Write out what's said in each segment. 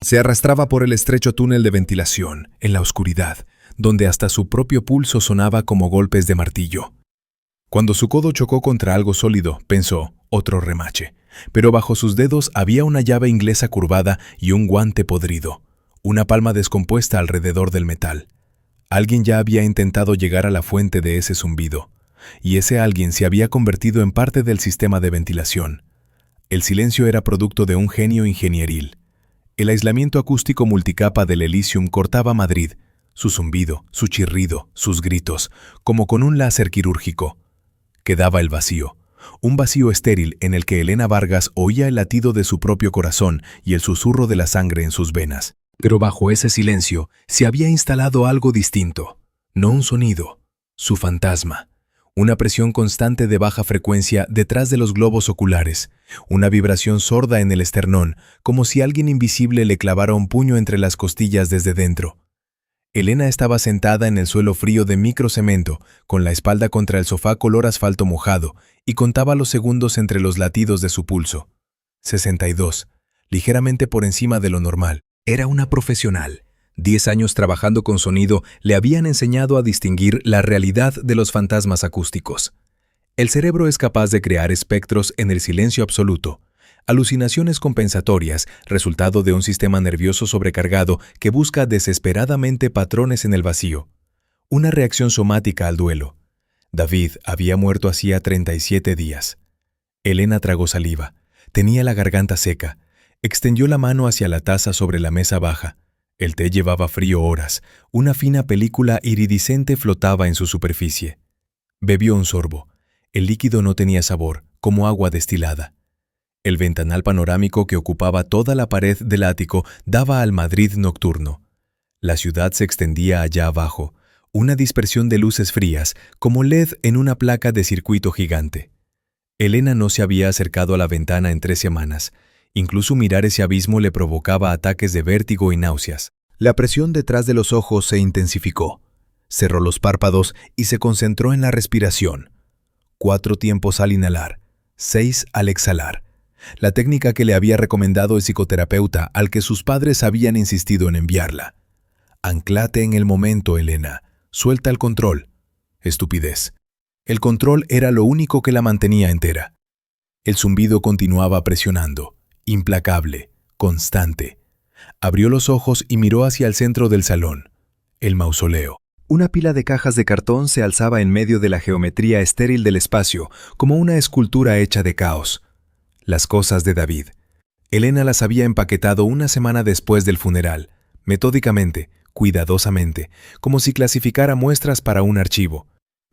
Se arrastraba por el estrecho túnel de ventilación, en la oscuridad, donde hasta su propio pulso sonaba como golpes de martillo. Cuando su codo chocó contra algo sólido, pensó, otro remache. Pero bajo sus dedos había una llave inglesa curvada y un guante podrido, una palma descompuesta alrededor del metal. Alguien ya había intentado llegar a la fuente de ese zumbido, y ese alguien se había convertido en parte del sistema de ventilación. El silencio era producto de un genio ingenieril. El aislamiento acústico multicapa del Elysium cortaba Madrid, su zumbido, su chirrido, sus gritos, como con un láser quirúrgico. Quedaba el vacío, un vacío estéril en el que Elena Vargas oía el latido de su propio corazón y el susurro de la sangre en sus venas. Pero bajo ese silencio se había instalado algo distinto, no un sonido, su fantasma. Una presión constante de baja frecuencia detrás de los globos oculares, una vibración sorda en el esternón, como si alguien invisible le clavara un puño entre las costillas desde dentro. Elena estaba sentada en el suelo frío de microcemento, con la espalda contra el sofá color asfalto mojado, y contaba los segundos entre los latidos de su pulso. 62, ligeramente por encima de lo normal. Era una profesional. 10 años trabajando con sonido le habían enseñado a distinguir la realidad de los fantasmas acústicos. El cerebro es capaz de crear espectros en el silencio absoluto, alucinaciones compensatorias, resultado de un sistema nervioso sobrecargado que busca desesperadamente patrones en el vacío. Una reacción somática al duelo. David había muerto hacía 37 días. Elena tragó saliva. Tenía la garganta seca. Extendió la mano hacia la taza sobre la mesa baja. El té llevaba frío horas. Una fina película iridiscente flotaba en su superficie. Bebió un sorbo. El líquido no tenía sabor, como agua destilada. El ventanal panorámico que ocupaba toda la pared del ático daba al Madrid nocturno. La ciudad se extendía allá abajo, una dispersión de luces frías, como LED en una placa de circuito gigante. Elena no se había acercado a la ventana en 3 semanas. Incluso mirar ese abismo le provocaba ataques de vértigo y náuseas. La presión detrás de los ojos se intensificó. Cerró los párpados y se concentró en la respiración. 4 tiempos al inhalar, 6 al exhalar. La técnica que le había recomendado el psicoterapeuta al que sus padres habían insistido en enviarla. Anclate en el momento, Elena. Suelta el control. Estupidez. El control era lo único que la mantenía entera. El zumbido continuaba presionando. Implacable, constante. Abrió los ojos y miró hacia el centro del salón, el mausoleo. Una pila de cajas de cartón se alzaba en medio de la geometría estéril del espacio, como una escultura hecha de caos. Las cosas de David. Elena las había empaquetado una semana después del funeral, metódicamente, cuidadosamente, como si clasificara muestras para un archivo.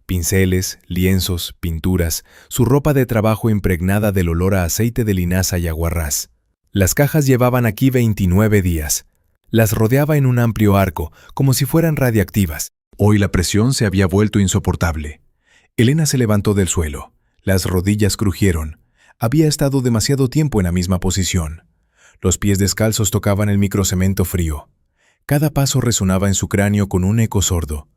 Pinceles, lienzos, pinturas, su ropa de trabajo impregnada del olor a aceite de linaza y aguarrás. Las cajas llevaban aquí 29 días. Las rodeaba en un amplio arco, como si fueran radiactivas. Hoy la presión se había vuelto insoportable. Elena se levantó del suelo. Las rodillas crujieron. Había estado demasiado tiempo en la misma posición. Los pies descalzos tocaban el microcemento frío. Cada paso resonaba en su cráneo con un eco sordo.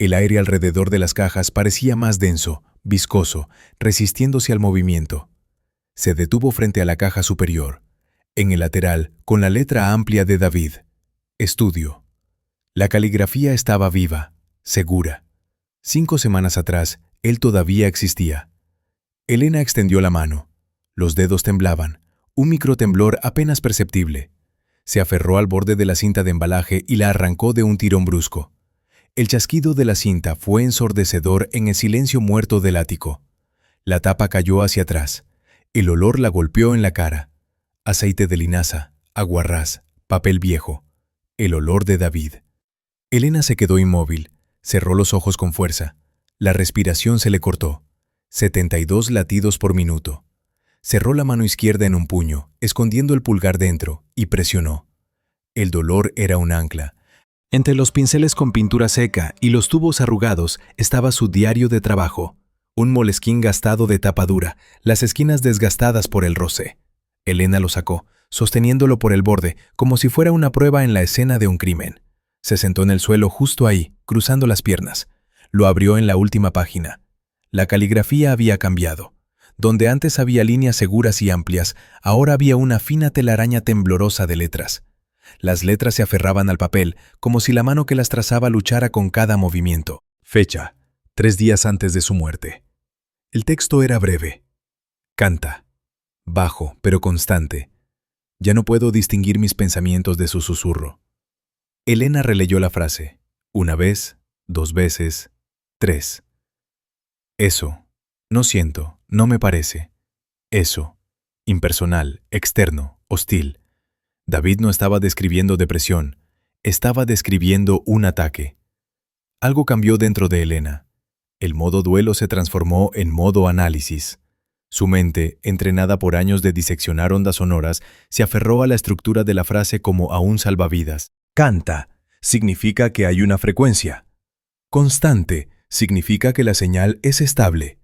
El aire alrededor de las cajas parecía más denso, viscoso, resistiéndose al movimiento. Se detuvo frente a la caja superior, en el lateral, con la letra amplia de David. Estudio. La caligrafía estaba viva, segura. 5 semanas atrás, él todavía existía. Elena extendió la mano. Los dedos temblaban, un microtemblor apenas perceptible. Se aferró al borde de la cinta de embalaje y la arrancó de un tirón brusco. El chasquido de la cinta fue ensordecedor en el silencio muerto del ático. La tapa cayó hacia atrás. El olor la golpeó en la cara. Aceite de linaza, aguarrás, papel viejo. El olor de David. Elena se quedó inmóvil. Cerró los ojos con fuerza. La respiración se le cortó. 72 latidos por minuto. Cerró la mano izquierda en un puño, escondiendo el pulgar dentro, y presionó. El dolor era un ancla. Entre los pinceles con pintura seca y los tubos arrugados estaba su diario de trabajo. Un molesquín gastado de tapa dura, las esquinas desgastadas por el roce. Elena lo sacó, sosteniéndolo por el borde, como si fuera una prueba en la escena de un crimen. Se sentó en el suelo justo ahí, cruzando las piernas. Lo abrió en la última página. La caligrafía había cambiado. Donde antes había líneas seguras y amplias, ahora había una fina telaraña temblorosa de letras. Las letras se aferraban al papel, como si la mano que las trazaba luchara con cada movimiento. Fecha: 3 días antes de su muerte. El texto era breve. Canta. Bajo, pero constante. Ya no puedo distinguir mis pensamientos de su susurro. Elena releyó la frase. 1 vez, 2 veces, 3. Eso. No siento, no me parece. Eso. Impersonal, externo, hostil. David no estaba describiendo depresión, estaba describiendo un ataque. Algo cambió dentro de Elena. El modo duelo se transformó en modo análisis. Su mente, entrenada por años de diseccionar ondas sonoras, se aferró a la estructura de la frase como a un salvavidas. Canta significa que hay una frecuencia. Constante significa que la señal es estable.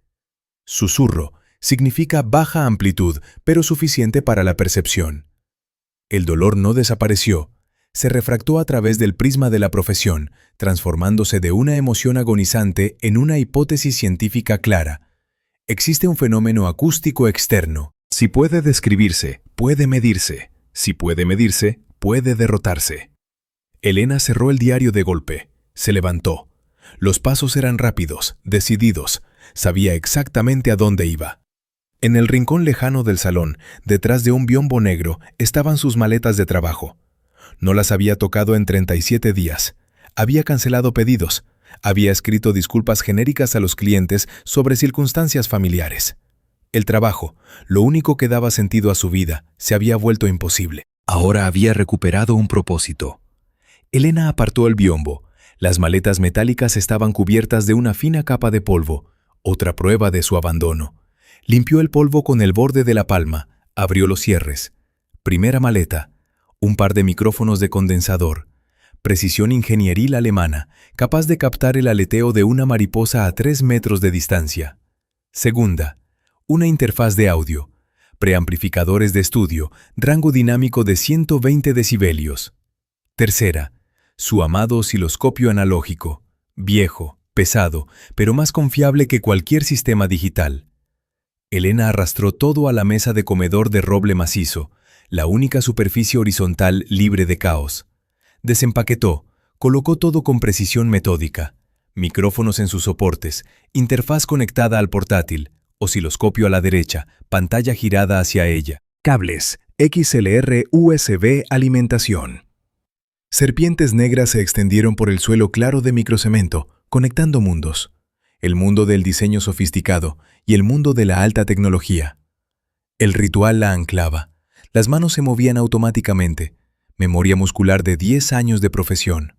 Susurro significa baja amplitud, pero suficiente para la percepción. El dolor no desapareció, se refractó a través del prisma de la profesión, transformándose de una emoción agonizante en una hipótesis científica clara. Existe un fenómeno acústico externo. Si puede describirse, puede medirse. Si puede medirse, puede derrotarse. Elena cerró el diario de golpe. Se levantó. Los pasos eran rápidos, decididos. Sabía exactamente a dónde iba. En el rincón lejano del salón, detrás de un biombo negro, estaban sus maletas de trabajo. No las había tocado en 37 días. Había cancelado pedidos. Había escrito disculpas genéricas a los clientes sobre circunstancias familiares. El trabajo, lo único que daba sentido a su vida, se había vuelto imposible. Ahora había recuperado un propósito. Elena apartó el biombo. Las maletas metálicas estaban cubiertas de una fina capa de polvo, otra prueba de su abandono. Limpió el polvo con el borde de la palma, abrió los cierres. Primera maleta, un par de micrófonos de condensador. Precisión ingenieril alemana, capaz de captar el aleteo de una mariposa a 3 metros de distancia. Segunda, una interfaz de audio. Preamplificadores de estudio, rango dinámico de 120 decibelios. Tercera, su amado osciloscopio analógico, viejo, pesado, pero más confiable que cualquier sistema digital. Elena arrastró todo a la mesa de comedor de roble macizo, la única superficie horizontal libre de caos. Desempaquetó, colocó todo con precisión metódica. Micrófonos en sus soportes, interfaz conectada al portátil, osciloscopio a la derecha, pantalla girada hacia ella. Cables, XLR, USB, alimentación. Serpientes negras se extendieron por el suelo claro de microcemento, conectando mundos. El mundo del diseño sofisticado y el mundo de la alta tecnología. El ritual la anclaba. Las manos se movían automáticamente. Memoria muscular de 10 años de profesión.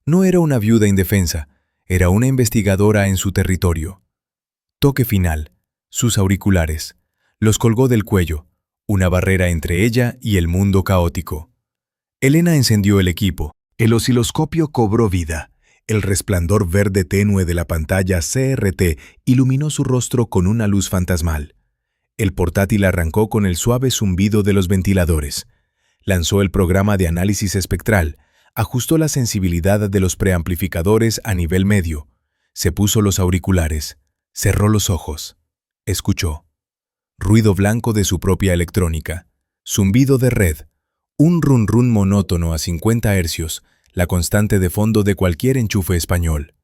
No era una viuda indefensa, era una investigadora en su territorio. Toque final. Sus auriculares. Los colgó del cuello, una barrera entre ella y el mundo caótico. Elena encendió el equipo. El osciloscopio cobró vida. El resplandor verde tenue de la pantalla CRT iluminó su rostro con una luz fantasmal. El portátil arrancó con el suave zumbido de los ventiladores. Lanzó el programa de análisis espectral, ajustó la sensibilidad de los preamplificadores a nivel medio, se puso los auriculares, cerró los ojos, escuchó. Ruido blanco de su propia electrónica, zumbido de red, un run-run monótono a 50 hercios, la constante de fondo de cualquier enchufe español.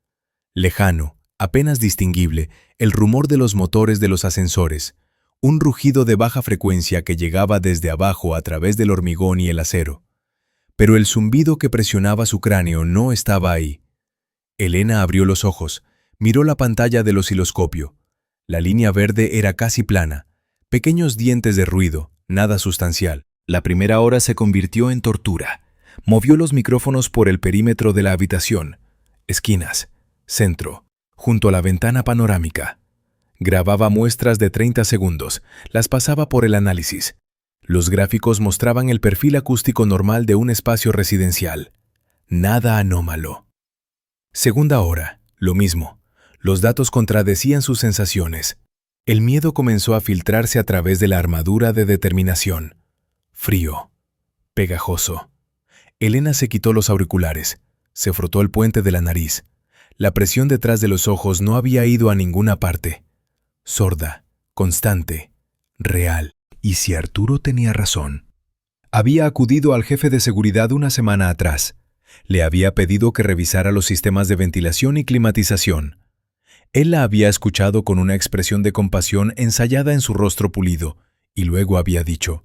Lejano, apenas distinguible, el rumor de los motores de los ascensores, un rugido de baja frecuencia que llegaba desde abajo a través del hormigón y el acero. Pero el zumbido que presionaba su cráneo no estaba ahí. Elena abrió los ojos, miró la pantalla del osciloscopio. La línea verde era casi plana, pequeños dientes de ruido, nada sustancial. La primera hora se convirtió en tortura. Movió los micrófonos por el perímetro de la habitación. Esquinas, centro, junto a la ventana panorámica. Grababa muestras de 30 segundos, las pasaba por el análisis. Los gráficos mostraban el perfil acústico normal de un espacio residencial. Nada anómalo. Segunda hora, lo mismo. Los datos contradecían sus sensaciones. El miedo comenzó a filtrarse a través de la armadura de determinación. Frío. Pegajoso. Elena se quitó los auriculares. Se frotó el puente de la nariz. La presión detrás de los ojos no había ido a ninguna parte. Sorda, constante, real. ¿Y si Arturo tenía razón? Había acudido al jefe de seguridad una semana atrás. Le había pedido que revisara los sistemas de ventilación y climatización. Él la había escuchado con una expresión de compasión ensayada en su rostro pulido, y luego había dicho: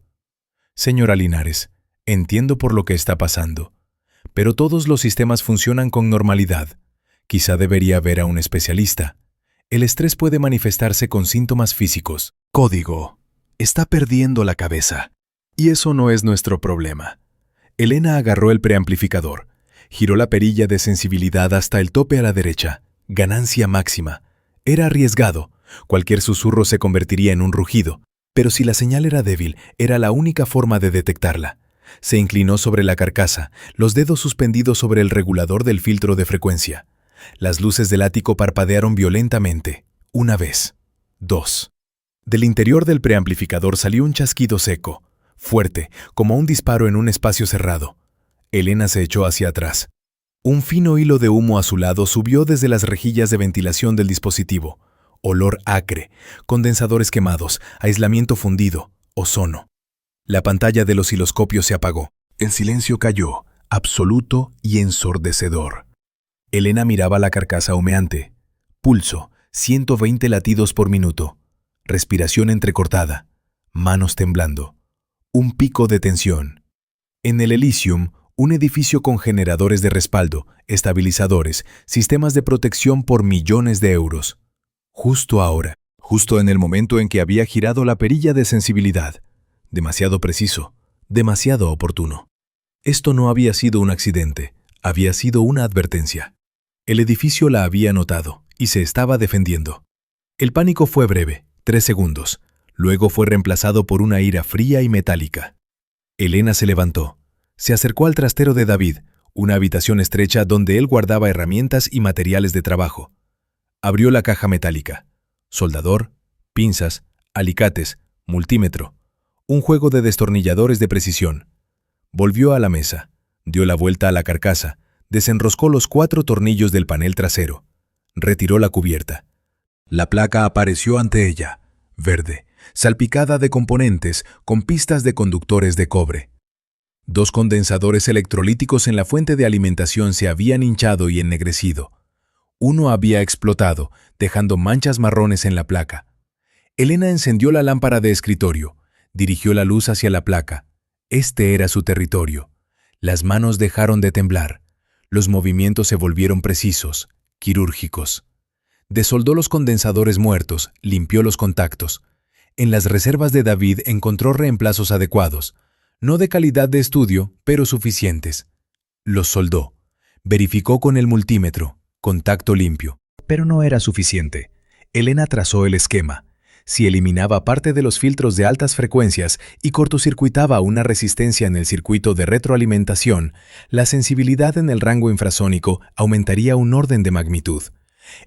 «Señora Linares, entiendo por lo que está pasando, pero todos los sistemas funcionan con normalidad. Quizá debería ver a un especialista. El estrés puede manifestarse con síntomas físicos». Código. Está perdiendo la cabeza. Y eso no es nuestro problema. Elena agarró el preamplificador, giró la perilla de sensibilidad hasta el tope a la derecha. Ganancia máxima. Era arriesgado. Cualquier susurro se convertiría en un rugido. Pero si la señal era débil, era la única forma de detectarla. Se inclinó sobre la carcasa, los dedos suspendidos sobre el regulador del filtro de frecuencia. Las luces del ático parpadearon violentamente. Una vez. Dos. Del interior del preamplificador salió un chasquido seco, fuerte, como un disparo en un espacio cerrado. Elena se echó hacia atrás. Un fino hilo de humo azulado subió desde las rejillas de ventilación del dispositivo. Olor acre, condensadores quemados, aislamiento fundido, ozono. La pantalla del osciloscopio se apagó. El silencio cayó, absoluto y ensordecedor. Elena miraba la carcasa humeante. Pulso, 120 latidos por minuto. Respiración entrecortada. Manos temblando. Un pico de tensión. En el Elysium, un edificio con generadores de respaldo, estabilizadores, sistemas de protección por millones de euros. Justo ahora, justo en el momento en que había girado la perilla de sensibilidad. Demasiado preciso, demasiado oportuno. Esto no había sido un accidente, había sido una advertencia. El edificio la había notado y se estaba defendiendo. El pánico fue breve, 3 segundos. Luego fue reemplazado por una ira fría y metálica. Elena se levantó. Se acercó al trastero de David, una habitación estrecha donde él guardaba herramientas y materiales de trabajo. Abrió la caja metálica. Soldador, pinzas, alicates, multímetro. Un juego de destornilladores de precisión. Volvió a la mesa, dio la vuelta a la carcasa, desenroscó los 4 tornillos del panel trasero. Retiró la cubierta. La placa apareció ante ella, verde, salpicada de componentes con pistas de conductores de cobre. 2 condensadores electrolíticos en la fuente de alimentación se habían hinchado y ennegrecido. Uno había explotado, dejando manchas marrones en la placa. Elena encendió la lámpara de escritorio, dirigió la luz hacia la placa. Este era su territorio. Las manos dejaron de temblar. Los movimientos se volvieron precisos, quirúrgicos. Desoldó los condensadores muertos, limpió los contactos. En las reservas de David encontró reemplazos adecuados, no de calidad de estudio, pero suficientes. Los soldó. Verificó con el multímetro, contacto limpio. Pero no era suficiente. Elena trazó el esquema. Si eliminaba parte de los filtros de altas frecuencias y cortocircuitaba una resistencia en el circuito de retroalimentación, la sensibilidad en el rango infrasónico aumentaría un orden de magnitud.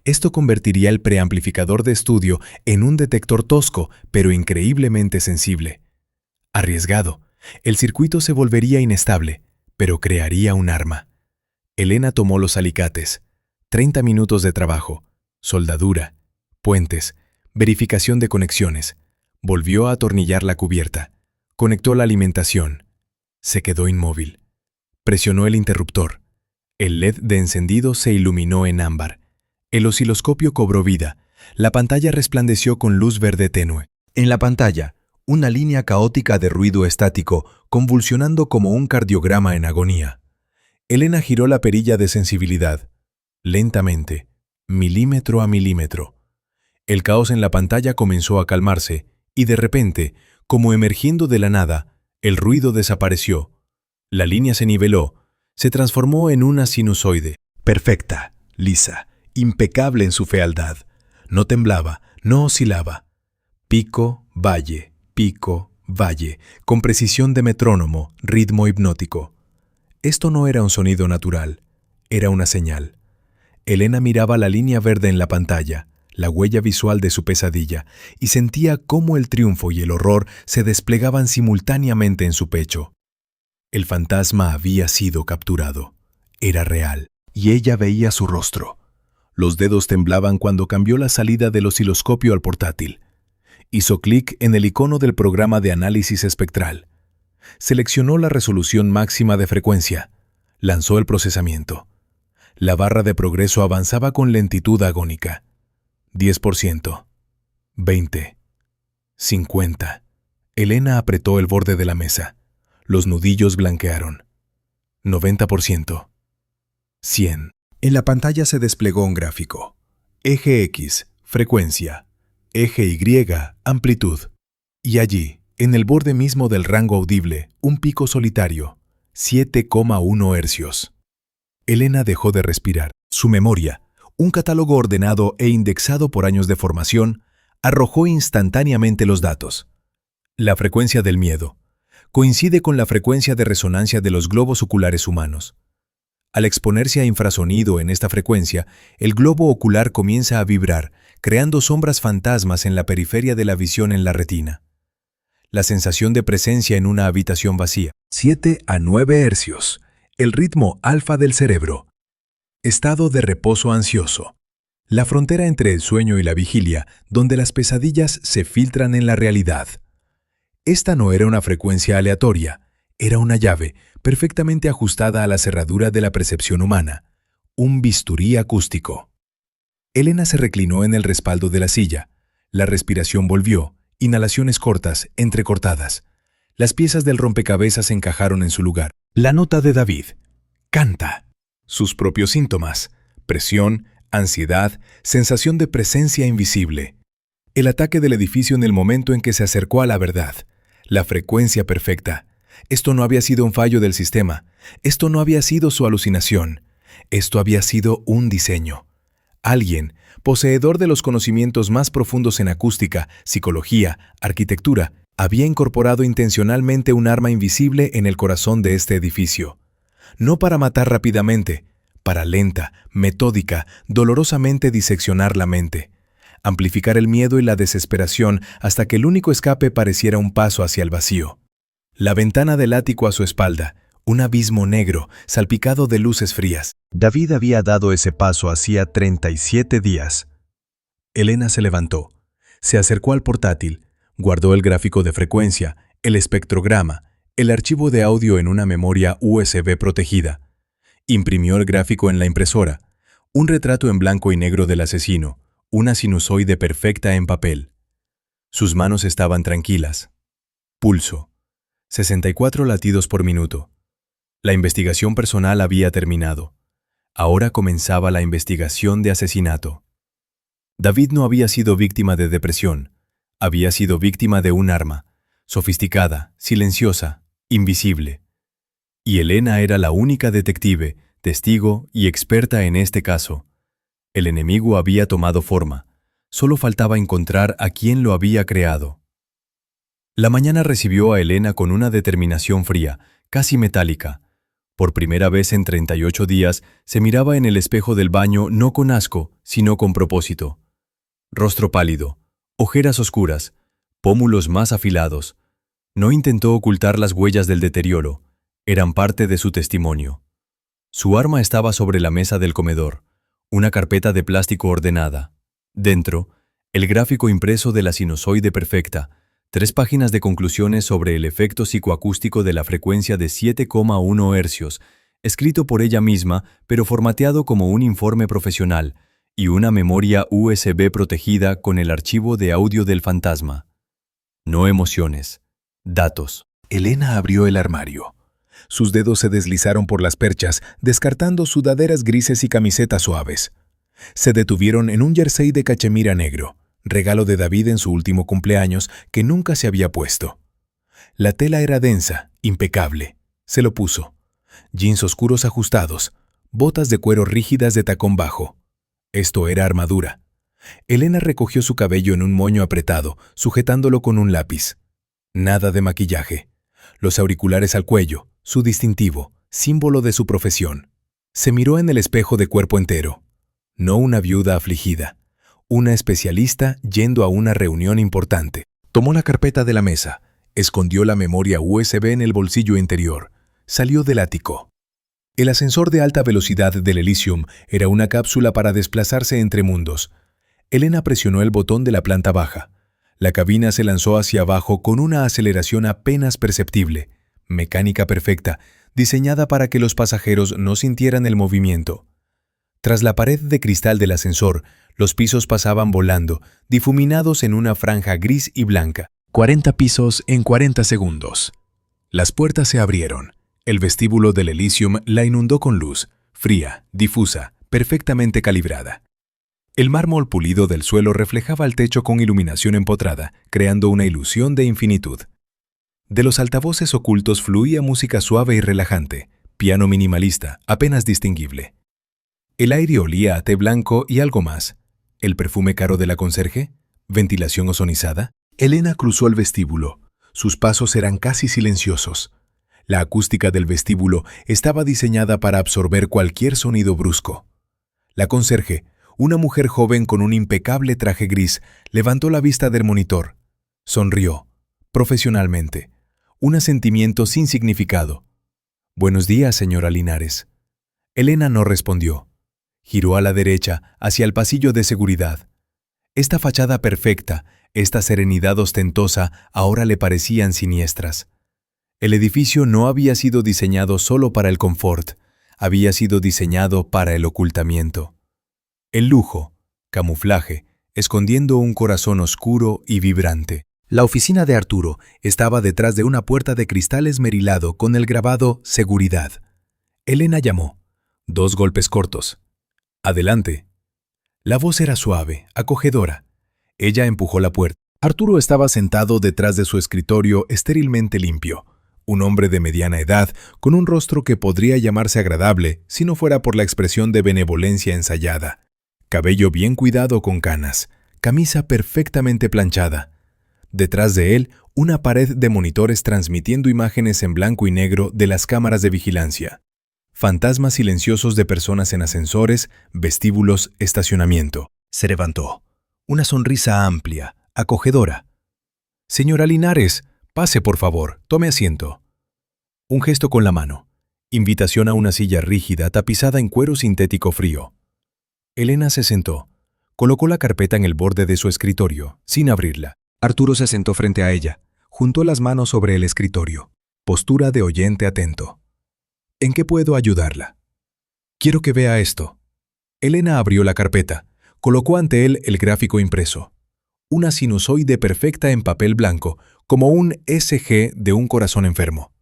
Esto convertiría el preamplificador de estudio en un detector tosco, pero increíblemente sensible. Arriesgado, el circuito se volvería inestable, pero crearía un arma. Elena tomó los alicates. 30 minutos de trabajo, soldadura, puentes, verificación de conexiones. Volvió a atornillar la cubierta. Conectó la alimentación. Se quedó inmóvil. Presionó el interruptor. El LED de encendido se iluminó en ámbar. El osciloscopio cobró vida. La pantalla resplandeció con luz verde tenue. En la pantalla, una línea caótica de ruido estático, convulsionando como un cardiograma en agonía. Elena giró la perilla de sensibilidad. Lentamente, milímetro a milímetro. El caos en la pantalla comenzó a calmarse, y de repente, como emergiendo de la nada, el ruido desapareció. La línea se niveló, se transformó en una sinusoide. Perfecta, lisa, impecable en su fealdad. No temblaba, no oscilaba. Pico, valle, con precisión de metrónomo, ritmo hipnótico. Esto no era un sonido natural, era una señal. Elena miraba la línea verde en la pantalla, la huella visual de su pesadilla, y sentía cómo el triunfo y el horror se desplegaban simultáneamente en su pecho. El fantasma había sido capturado. Era real, y ella veía su rostro. Los dedos temblaban cuando cambió la salida del osciloscopio al portátil. Hizo clic en el icono del programa de análisis espectral. Seleccionó la resolución máxima de frecuencia. Lanzó el procesamiento. La barra de progreso avanzaba con lentitud agónica. 10%. 20. 50. Elena apretó el borde de la mesa. Los nudillos blanquearon. 90%. 100. En la pantalla se desplegó un gráfico. Eje X, frecuencia. Eje Y, amplitud. Y allí, en el borde mismo del rango audible, un pico solitario, 7,1 hercios. Elena dejó de respirar. Su memoria, un catálogo ordenado e indexado por años de formación, arrojó instantáneamente los datos. La frecuencia del miedo coincide con la frecuencia de resonancia de los globos oculares humanos. Al exponerse a infrasonido en esta frecuencia, el globo ocular comienza a vibrar, creando sombras fantasmas en la periferia de la visión en la retina. La sensación de presencia en una habitación vacía. 7 a 9 hercios. El ritmo alfa del cerebro. Estado de reposo ansioso. La frontera entre el sueño y la vigilia, donde las pesadillas se filtran en la realidad. Esta no era una frecuencia aleatoria, era una llave perfectamente ajustada a la cerradura de la percepción humana, un bisturí acústico. Elena se reclinó en el respaldo de la silla. La respiración volvió, inhalaciones cortas, entrecortadas. Las piezas del rompecabezas encajaron en su lugar. La nota de David. Canta. Sus propios síntomas. Presión, ansiedad, sensación de presencia invisible. El ataque del edificio en el momento en que se acercó a la verdad. La frecuencia perfecta. Esto no había sido un fallo del sistema. Esto no había sido su alucinación. Esto había sido un diseño. Alguien, poseedor de los conocimientos más profundos en acústica, psicología, arquitectura, había incorporado intencionalmente un arma invisible en el corazón de este edificio. No para matar rápidamente, para lenta, metódica, dolorosamente diseccionar la mente. Amplificar el miedo y la desesperación hasta que el único escape pareciera un paso hacia el vacío. La ventana del ático a su espalda, un abismo negro, salpicado de luces frías. David había dado ese paso hacía 37 días. Elena se levantó, se acercó al portátil, guardó el gráfico de frecuencia, el espectrograma, el archivo de audio en una memoria USB protegida. Imprimió el gráfico en la impresora, un retrato en blanco y negro del asesino, una sinusoide perfecta en papel. Sus manos estaban tranquilas. Pulso. 64 latidos por minuto. La investigación personal había terminado. Ahora comenzaba la investigación de asesinato. David no había sido víctima de depresión. Había sido víctima de un arma, sofisticada, silenciosa, invisible. Y Elena era la única detective, testigo y experta en este caso. El enemigo había tomado forma. Solo faltaba encontrar a quién lo había creado. La mañana recibió a Elena con una determinación fría, casi metálica. Por primera vez en 38 días se miraba en el espejo del baño no con asco, sino con propósito. Rostro pálido, ojeras oscuras, pómulos más afilados. No intentó ocultar las huellas del deterioro, eran parte de su testimonio. Su arma estaba sobre la mesa del comedor, una carpeta de plástico ordenada. Dentro, el gráfico impreso de la sinusoide perfecta, 3 páginas de conclusiones sobre el efecto psicoacústico de la frecuencia de 7,1 hercios, escrito por ella misma, pero formateado como un informe profesional, y una memoria USB protegida con el archivo de audio del fantasma. No emociones, datos. Elena abrió el armario. Sus dedos se deslizaron por las perchas, descartando sudaderas grises y camisetas suaves. Se detuvieron en un jersey de cachemira negro, regalo de David en su último cumpleaños que nunca se había puesto. La tela era densa, impecable. Se lo puso. Jeans oscuros ajustados, botas de cuero rígidas de tacón bajo. Esto era armadura. Elena recogió su cabello en un moño apretado, sujetándolo con un lápiz. Nada de maquillaje. Los auriculares al cuello, su distintivo, símbolo de su profesión. Se miró en el espejo de cuerpo entero. No una viuda afligida. Una especialista yendo a una reunión importante. Tomó la carpeta de la mesa, escondió la memoria USB en el bolsillo interior, salió del ático. El ascensor de alta velocidad del Elysium era una cápsula para desplazarse entre mundos. Elena presionó el botón de la planta baja. La cabina se lanzó hacia abajo con una aceleración apenas perceptible. mecánica perfecta, diseñada para que los pasajeros no sintieran el movimiento. Tras la pared de cristal del ascensor, los pisos pasaban volando, difuminados en una franja gris y blanca. 40 pisos en 40 segundos. Las puertas se abrieron. El vestíbulo del Elysium la inundó con luz, fría, difusa, perfectamente calibrada. El mármol pulido del suelo reflejaba el techo con iluminación empotrada, creando una ilusión de infinitud. De los altavoces ocultos fluía música suave y relajante, piano minimalista, apenas distinguible. El aire olía a té blanco y algo más. ¿El perfume caro de la conserje? ¿Ventilación ozonizada? Elena cruzó el vestíbulo. Sus pasos eran casi silenciosos. La acústica del vestíbulo estaba diseñada para absorber cualquier sonido brusco. La conserje, una mujer joven con un impecable traje gris, levantó la vista del monitor. Sonrió, profesionalmente. Un asentimiento sin significado. «Buenos días, señora Linares». Elena no respondió. Giró a la derecha, hacia el pasillo de seguridad. Esta fachada perfecta, esta serenidad ostentosa, ahora le parecían siniestras. El edificio no había sido diseñado solo para el confort, había sido diseñado para el ocultamiento. El lujo, camuflaje, escondiendo un corazón oscuro y vibrante. La oficina de Arturo estaba detrás de una puerta de cristal esmerilado con el grabado «Seguridad». Elena llamó. 2 golpes cortos. «Adelante». La voz era suave, acogedora. Ella empujó la puerta. Arturo estaba sentado detrás de su escritorio estérilmente limpio. Un hombre de mediana edad, con un rostro que podría llamarse agradable si no fuera por la expresión de benevolencia ensayada. Cabello bien cuidado con canas, camisa perfectamente planchada. Detrás de él, una pared de monitores transmitiendo imágenes en blanco y negro de las cámaras de vigilancia. Fantasmas silenciosos de personas en ascensores, vestíbulos, estacionamiento. Se levantó. Una sonrisa amplia, acogedora. «Señora Linares, pase por favor, tome asiento». Un gesto con la mano. Invitación a una silla rígida tapizada en cuero sintético frío. Elena se sentó. Colocó la carpeta en el borde de su escritorio, sin abrirla. Arturo se sentó frente a ella. Juntó las manos sobre el escritorio. Postura de oyente atento. «¿En qué puedo ayudarla?» «Quiero que vea esto». Elena abrió la carpeta. Colocó ante él el gráfico impreso. Una sinusoide perfecta en papel blanco, como un SG de un corazón enfermo.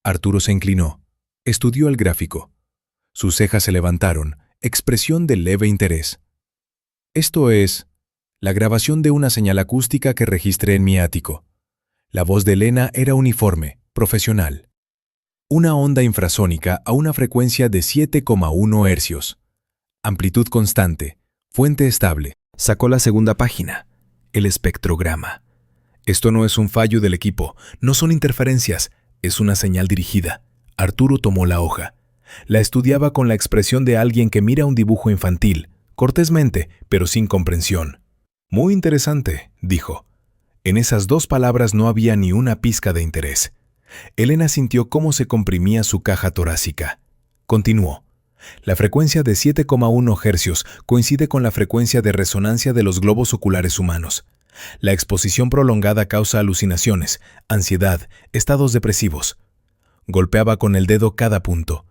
Arturo se inclinó. Estudió el gráfico. Sus cejas se levantaron, expresión de leve interés. «Esto es la grabación de una señal acústica que registré en mi ático». La voz de Elena era uniforme, profesional. Una onda infrasónica a una frecuencia de 7,1 hercios. Amplitud constante. Fuente estable. Sacó la segunda página. El espectrograma. Esto no es un fallo del equipo, no son interferencias, es una señal dirigida. Arturo tomó la hoja. La estudiaba con la expresión de alguien que mira un dibujo infantil, cortésmente, pero sin comprensión. «Muy interesante», dijo. En esas 2 palabras no había ni una pizca de interés. Elena sintió cómo se comprimía su caja torácica. Continuó. La frecuencia de 7,1 hercios coincide con la frecuencia de resonancia de los globos oculares humanos. La exposición prolongada causa alucinaciones, ansiedad, estados depresivos. Golpeaba con el dedo cada punto.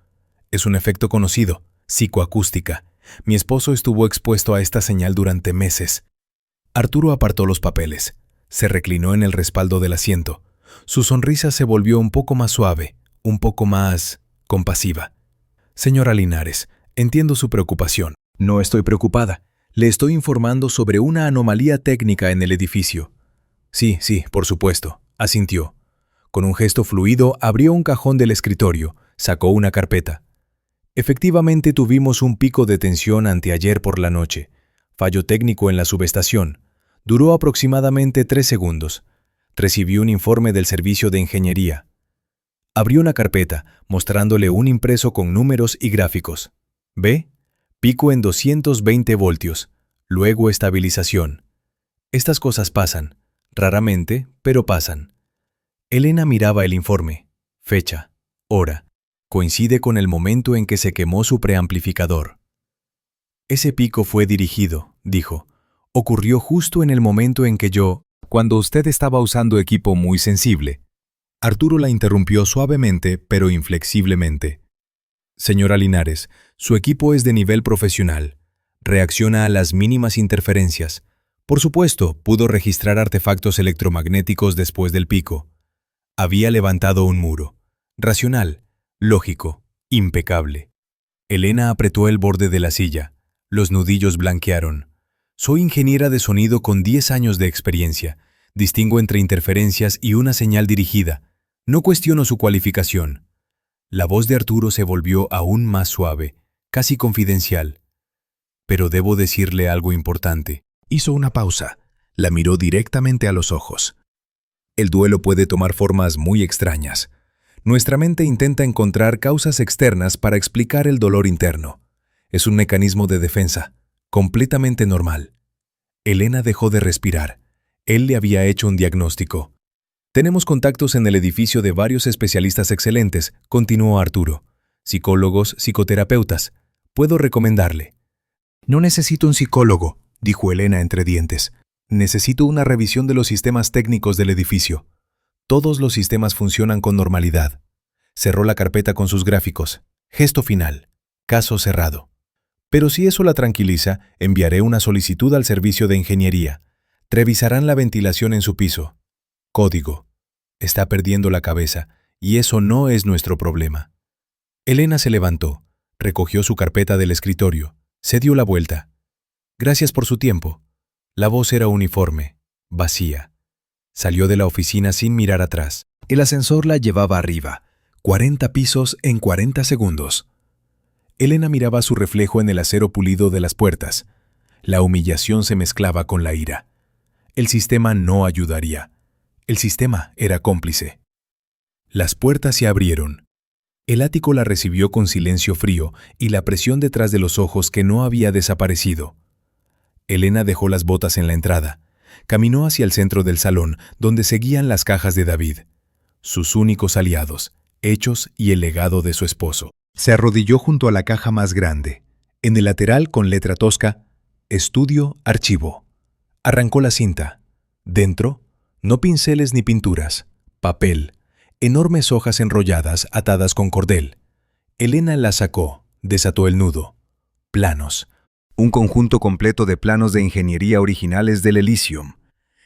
Es un efecto conocido, psicoacústica. Mi esposo estuvo expuesto a esta señal durante meses. Arturo apartó los papeles. Se reclinó en el respaldo del asiento. Su sonrisa se volvió un poco más suave, un poco más compasiva. «Señora Linares, entiendo su preocupación». «No estoy preocupada. Le estoy informando sobre una anomalía técnica en el edificio». Sí, por supuesto», asintió. Con un gesto fluido abrió un cajón del escritorio, sacó una carpeta. «Efectivamente tuvimos un pico de tensión anteayer por la noche. Fallo técnico en la subestación. Duró aproximadamente 3 segundos. Recibí un informe del servicio de ingeniería». Abrió una carpeta, mostrándole un impreso con números y gráficos. «¿Ve? Pico en 220 voltios. Luego estabilización. Estas cosas pasan. Raramente, pero pasan». Elena miraba el informe. Fecha, hora. Coincide con el momento en que se quemó su preamplificador. «Ese pico fue dirigido», dijo. «Ocurrió justo en el momento en que cuando usted estaba usando equipo muy sensible». Arturo la interrumpió suavemente, pero inflexiblemente. Señora Linares, su equipo es de nivel profesional. Reacciona a las mínimas interferencias. Por supuesto, pudo registrar artefactos electromagnéticos después del pico. Había levantado un muro. Racional, lógico, impecable. Elena apretó el borde de la silla. Los nudillos blanquearon. Soy ingeniera de sonido con 10 años de experiencia. Distingo entre interferencias y una señal dirigida. No cuestiono su cualificación. La voz de Arturo se volvió aún más suave, casi confidencial. Pero debo decirle algo importante. Hizo una pausa. La miró directamente a los ojos. El duelo puede tomar formas muy extrañas. Nuestra mente intenta encontrar causas externas para explicar el dolor interno. Es un mecanismo de defensa, completamente normal. Elena dejó de respirar. Él le había hecho un diagnóstico. Tenemos contactos en el edificio de varios especialistas excelentes, continuó Arturo. Psicólogos, psicoterapeutas. Puedo recomendarle. No necesito un psicólogo, dijo Elena entre dientes. Necesito una revisión de los sistemas técnicos del edificio. Todos los sistemas funcionan con normalidad. Cerró la carpeta con sus gráficos. Gesto final. Caso cerrado. Pero si eso la tranquiliza, enviaré una solicitud al servicio de ingeniería. Revisarán la ventilación en su piso. Código. Está perdiendo la cabeza, y eso no es nuestro problema. Elena se levantó, recogió su carpeta del escritorio, se dio la vuelta. Gracias por su tiempo. La voz era uniforme, vacía. Salió de la oficina sin mirar atrás. El ascensor la llevaba arriba, 40 pisos en 40 segundos. Elena miraba su reflejo en el acero pulido de las puertas. La humillación se mezclaba con la ira. El sistema no ayudaría. El sistema era cómplice. Las puertas se abrieron. El ático la recibió con silencio frío y la presión detrás de los ojos que no había desaparecido. Elena dejó las botas en la entrada. Caminó hacia el centro del salón, donde seguían las cajas de David, sus únicos aliados, hechos y el legado de su esposo. Se arrodilló junto a la caja más grande. En el lateral, con letra tosca, Estudio, archivo. Arrancó la cinta. Dentro, no pinceles ni pinturas, papel, enormes hojas enrolladas atadas con cordel. Elena las sacó, desató el nudo. Planos. Un conjunto completo de planos de ingeniería originales del Elysium.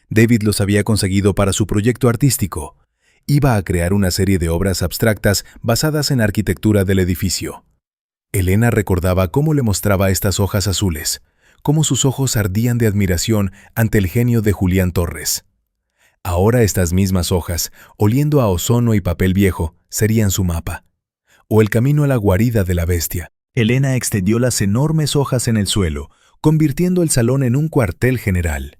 David los había conseguido para su proyecto artístico. Iba a crear una serie de obras abstractas basadas en arquitectura del edificio. Elena recordaba cómo le mostraba estas hojas azules, cómo sus ojos ardían de admiración ante el genio de Julián Torres. Ahora estas mismas hojas, oliendo a ozono y papel viejo, serían su mapa. O el camino a la guarida de la bestia. Elena extendió las enormes hojas en el suelo, convirtiendo el salón en un cuartel general.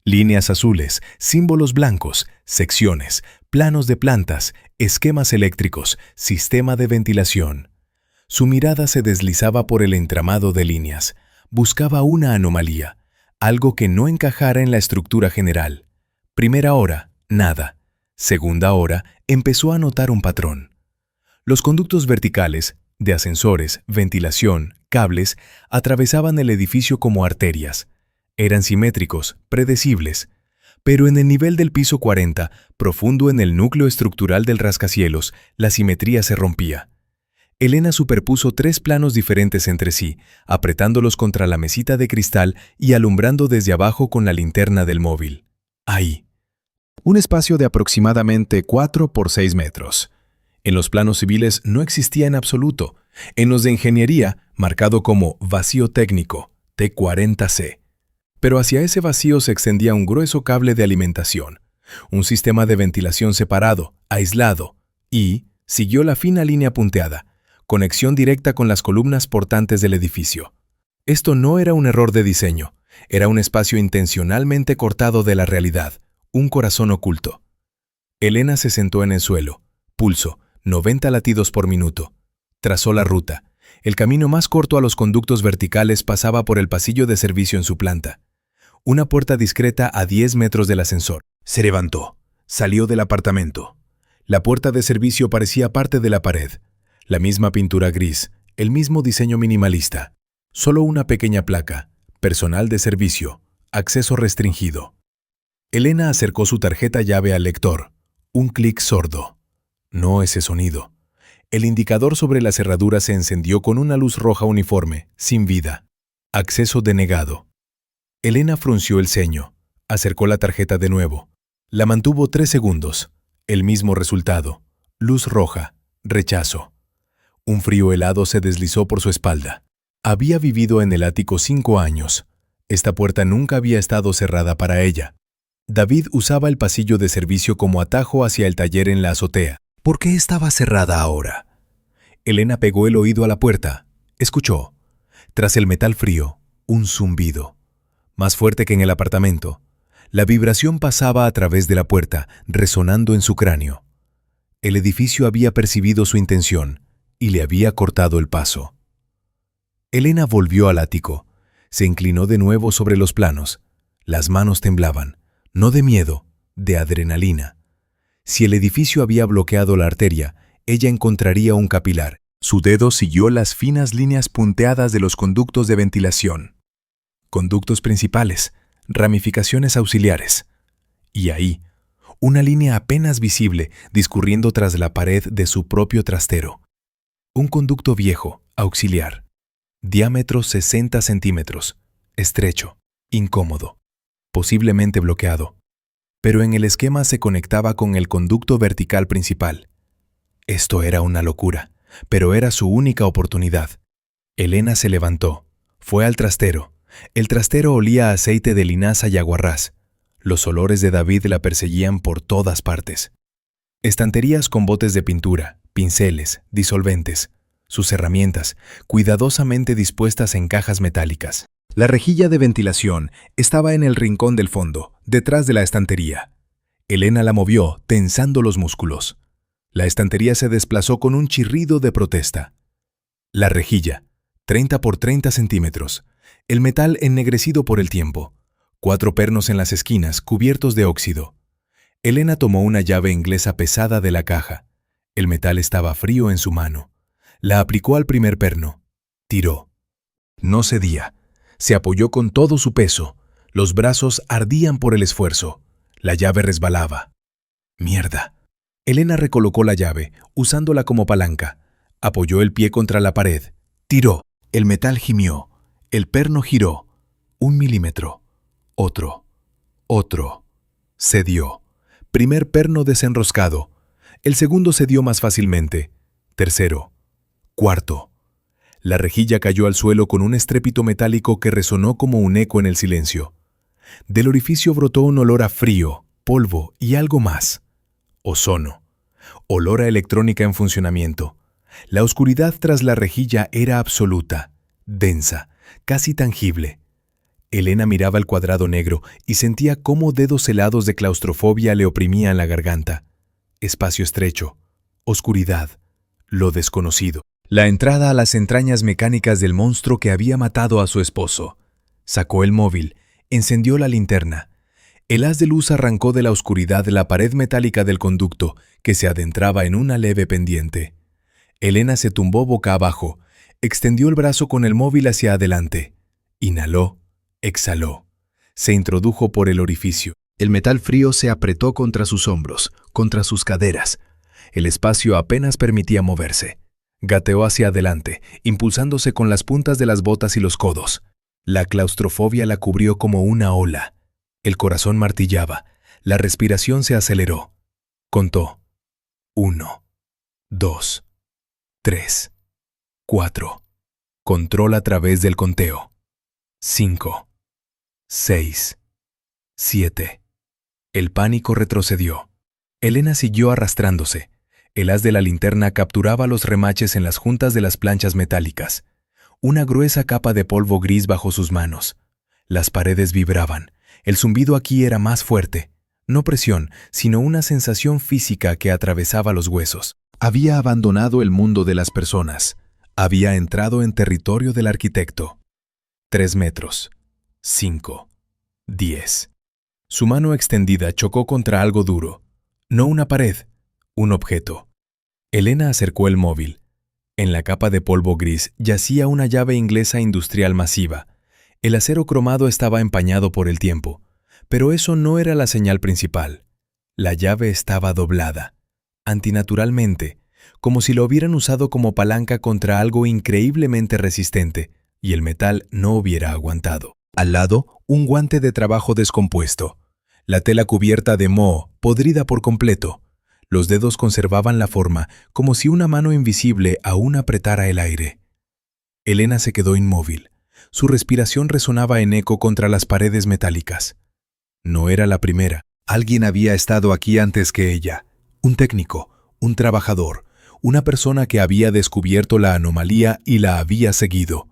Líneas azules, símbolos blancos, secciones, planos de plantas, esquemas eléctricos, sistema de ventilación. Su mirada se deslizaba por el entramado de líneas. Buscaba una anomalía, algo que no encajara en la estructura general. Primera hora, nada. Segunda hora, empezó a notar un patrón. Los conductos verticales, de ascensores, ventilación, cables, atravesaban el edificio como arterias. Eran simétricos, predecibles. Pero en el nivel del piso 40, profundo en el núcleo estructural del rascacielos, la simetría se rompía. Elena superpuso 3 planos diferentes entre sí, apretándolos contra la mesita de cristal y alumbrando desde abajo con la linterna del móvil. Ahí. Un espacio de aproximadamente 4 por 6 metros. En los planos civiles no existía en absoluto. En los de ingeniería, marcado como vacío técnico, T40C. Pero hacia ese vacío se extendía un grueso cable de alimentación, un sistema de ventilación separado, aislado, y siguió la fina línea punteada, conexión directa con las columnas portantes del edificio. Esto no era un error de diseño, era un espacio intencionalmente cortado de la realidad, un corazón oculto. Elena se sentó en el suelo, pulso, 90 latidos por minuto. Trazó la ruta. El camino más corto a los conductos verticales pasaba por el pasillo de servicio en su planta. Una puerta discreta a 10 metros del ascensor. Se levantó. Salió del apartamento. La puerta de servicio parecía parte de la pared. La misma pintura gris, el mismo diseño minimalista. Solo una pequeña placa. Personal de servicio. Acceso restringido. Elena acercó su tarjeta llave al lector. Un clic sordo. No ese sonido. El indicador sobre la cerradura se encendió con una luz roja uniforme, sin vida. Acceso denegado. Elena frunció el ceño. Acercó la tarjeta de nuevo. La mantuvo 3 segundos. El mismo resultado. Luz roja. Rechazo. Un frío helado se deslizó por su espalda. Había vivido en el ático 5 años. Esta puerta nunca había estado cerrada para ella. David usaba el pasillo de servicio como atajo hacia el taller en la azotea. ¿Por qué estaba cerrada ahora? Elena pegó el oído a la puerta. Escuchó. Tras el metal frío, un zumbido. Más fuerte que en el apartamento. La vibración pasaba a través de la puerta, resonando en su cráneo. El edificio había percibido su intención y le había cortado el paso. Elena volvió al ático. Se inclinó de nuevo sobre los planos. Las manos temblaban, no de miedo, de adrenalina. Si el edificio había bloqueado la arteria, ella encontraría un capilar. Su dedo siguió las finas líneas punteadas de los conductos de ventilación. Conductos principales, ramificaciones auxiliares. Y ahí, una línea apenas visible discurriendo tras la pared de su propio trastero. Un conducto viejo, auxiliar. Diámetro 60 centímetros. Estrecho, incómodo, posiblemente bloqueado. Pero en el esquema se conectaba con el conducto vertical principal. Esto era una locura, pero era su única oportunidad. Elena se levantó, fue al trastero. El trastero olía a aceite de linaza y aguarrás. Los olores de David la perseguían por todas partes. Estanterías con botes de pintura, pinceles, disolventes. Sus herramientas, cuidadosamente dispuestas en cajas metálicas. La rejilla de ventilación estaba en el rincón del fondo, detrás de la estantería. Elena la movió, tensando los músculos. La estantería se desplazó con un chirrido de protesta. La rejilla, 30 por 30 centímetros. El metal ennegrecido por el tiempo. 4 pernos en las esquinas, cubiertos de óxido. Elena tomó una llave inglesa pesada de la caja. El metal estaba frío en su mano. La aplicó al primer perno. Tiró. No cedía. Se apoyó con todo su peso. Los brazos ardían por el esfuerzo. La llave resbalaba. ¡Mierda! Elena recolocó la llave, usándola como palanca. Apoyó el pie contra la pared. Tiró. El metal gimió. El perno giró. 1 milímetro. Otro. Otro. Cedió. Primer perno desenroscado. El segundo cedió más fácilmente. Tercero. Cuarto. La rejilla cayó al suelo con un estrépito metálico que resonó como un eco en el silencio. Del orificio brotó un olor a frío, polvo y algo más. Ozono. Olor a electrónica en funcionamiento. La oscuridad tras la rejilla era absoluta, densa, casi tangible. Elena miraba el cuadrado negro y sentía cómo dedos helados de claustrofobia le oprimían la garganta. Espacio estrecho, oscuridad, lo desconocido. La entrada a las entrañas mecánicas del monstruo que había matado a su esposo. Sacó el móvil, encendió la linterna. El haz de luz arrancó de la oscuridad la pared metálica del conducto, que se adentraba en una leve pendiente. Elena se tumbó boca abajo, extendió el brazo con el móvil hacia adelante. Inhaló, exhaló. Se introdujo por el orificio. El metal frío se apretó contra sus hombros, contra sus caderas. El espacio apenas permitía moverse. Gateó hacia adelante, impulsándose con las puntas de las botas y los codos. La claustrofobia la cubrió como una ola. El corazón martillaba. La respiración se aceleró. Contó. 1, 2, 3, 4. Control a través del conteo. 5, 6, 7. El pánico retrocedió. Elena siguió arrastrándose. El haz de la linterna capturaba los remaches en las juntas de las planchas metálicas. Una gruesa capa de polvo gris bajo sus manos. Las paredes vibraban. El zumbido aquí era más fuerte. No presión, sino una sensación física que atravesaba los huesos. Había abandonado el mundo de las personas. Había entrado en territorio del arquitecto. 3 metros. 5. 10. Su mano extendida chocó contra algo duro. No una pared, un objeto. Elena acercó el móvil. En la capa de polvo gris yacía una llave inglesa industrial masiva. El acero cromado estaba empañado por el tiempo, pero eso no era la señal principal. La llave estaba doblada, antinaturalmente, como si lo hubieran usado como palanca contra algo increíblemente resistente, y el metal no hubiera aguantado. Al lado, un guante de trabajo descompuesto. La tela cubierta de moho, podrida por completo. Los dedos conservaban la forma, como si una mano invisible aún apretara el aire. Elena se quedó inmóvil. Su respiración resonaba en eco contra las paredes metálicas. No era la primera. Alguien había estado aquí antes que ella. Un técnico, un trabajador, una persona que había descubierto la anomalía y la había seguido.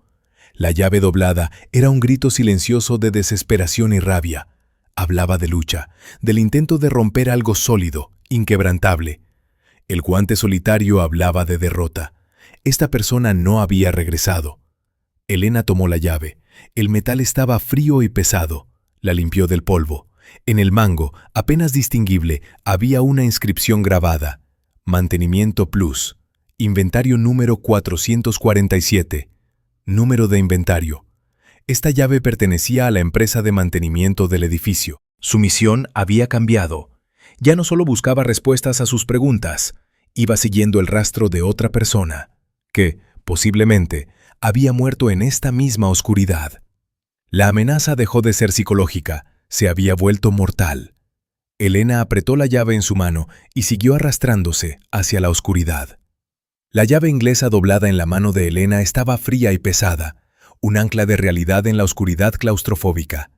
La llave doblada era un grito silencioso de desesperación y rabia. Hablaba de lucha, del intento de romper algo sólido, inquebrantable. El guante solitario hablaba de derrota. Esta persona no había regresado. Elena tomó la llave. El metal estaba frío y pesado. La limpió del polvo. En el mango, apenas distinguible, había una inscripción grabada. Mantenimiento Plus. Inventario número 447. Número de inventario. Esta llave pertenecía a la empresa de mantenimiento del edificio. Su misión había cambiado. Ya no solo buscaba respuestas a sus preguntas, iba siguiendo el rastro de otra persona, que, posiblemente, había muerto en esta misma oscuridad. La amenaza dejó de ser psicológica, se había vuelto mortal. Elena apretó la llave en su mano y siguió arrastrándose hacia la oscuridad. La llave inglesa doblada en la mano de Elena estaba fría y pesada, un ancla de realidad en la oscuridad claustrofóbica.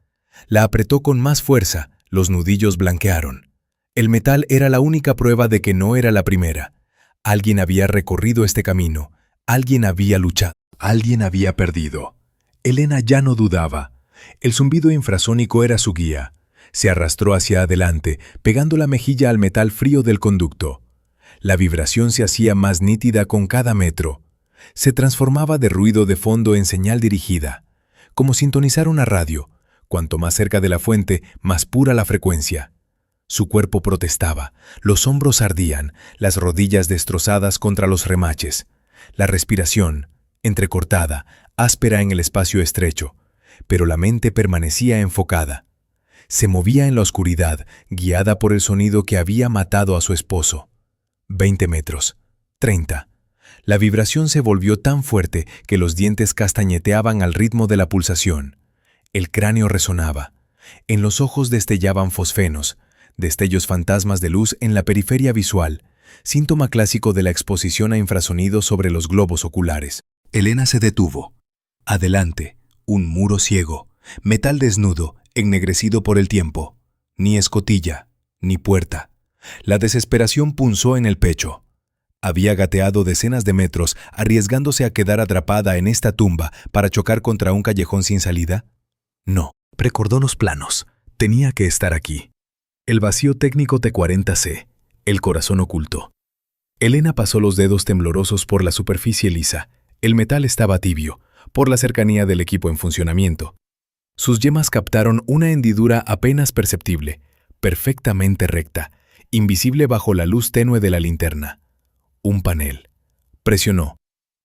La apretó con más fuerza, los nudillos blanquearon. El metal era la única prueba de que no era la primera. Alguien había recorrido este camino, alguien había luchado, alguien había perdido. Elena ya no dudaba. El zumbido infrasónico era su guía. Se arrastró hacia adelante, pegando la mejilla al metal frío del conducto. La vibración se hacía más nítida con cada metro. Se transformaba de ruido de fondo en señal dirigida, como sintonizar una radio. Cuanto más cerca de la fuente, más pura la frecuencia. Su cuerpo protestaba, los hombros ardían, las rodillas destrozadas contra los remaches. La respiración, entrecortada, áspera en el espacio estrecho, pero la mente permanecía enfocada. Se movía en la oscuridad, guiada por el sonido que había matado a su esposo. 20 metros, 30. La vibración se volvió tan fuerte que los dientes castañeteaban al ritmo de la pulsación. El cráneo resonaba. En los ojos destellaban fosfenos, destellos fantasmas de luz en la periferia visual, síntoma clásico de la exposición a infrasonidos sobre los globos oculares. Elena se detuvo. Adelante, un muro ciego, metal desnudo, ennegrecido por el tiempo. Ni escotilla, ni puerta. La desesperación punzó en el pecho. Había gateado decenas de metros, arriesgándose a quedar atrapada en esta tumba para chocar contra un callejón sin salida. No, recordó los planos. Tenía que estar aquí. El vacío técnico T40C, el corazón oculto. Elena pasó los dedos temblorosos por la superficie lisa. El metal estaba tibio, por la cercanía del equipo en funcionamiento. Sus yemas captaron una hendidura apenas perceptible, perfectamente recta, invisible bajo la luz tenue de la linterna. Un panel. Presionó.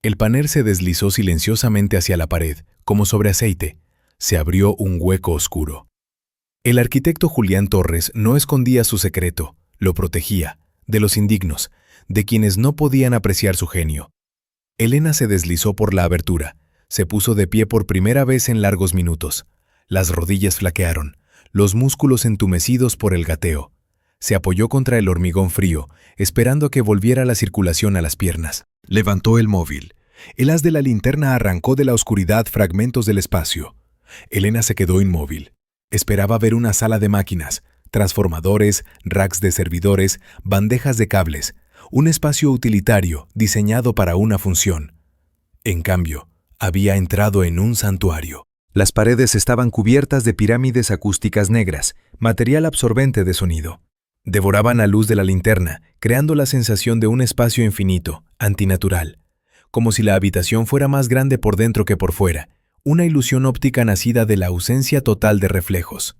El panel se deslizó silenciosamente hacia la pared, como sobre aceite. Se abrió un hueco oscuro. El arquitecto Julián Torres no escondía su secreto, lo protegía, de los indignos, de quienes no podían apreciar su genio. Elena se deslizó por la abertura, se puso de pie por primera vez en largos minutos. Las rodillas flaquearon, los músculos entumecidos por el gateo. Se apoyó contra el hormigón frío, esperando a que volviera la circulación a las piernas. Levantó el móvil. El haz de la linterna arrancó de la oscuridad fragmentos del espacio. Elena se quedó inmóvil. Esperaba ver una sala de máquinas, transformadores, racks de servidores, bandejas de cables, un espacio utilitario diseñado para una función. En cambio, había entrado en un santuario. Las paredes estaban cubiertas de pirámides acústicas negras, material absorbente de sonido. Devoraban la luz de la linterna, creando la sensación de un espacio infinito, antinatural, como si la habitación fuera más grande por dentro que por fuera, una ilusión óptica nacida de la ausencia total de reflejos.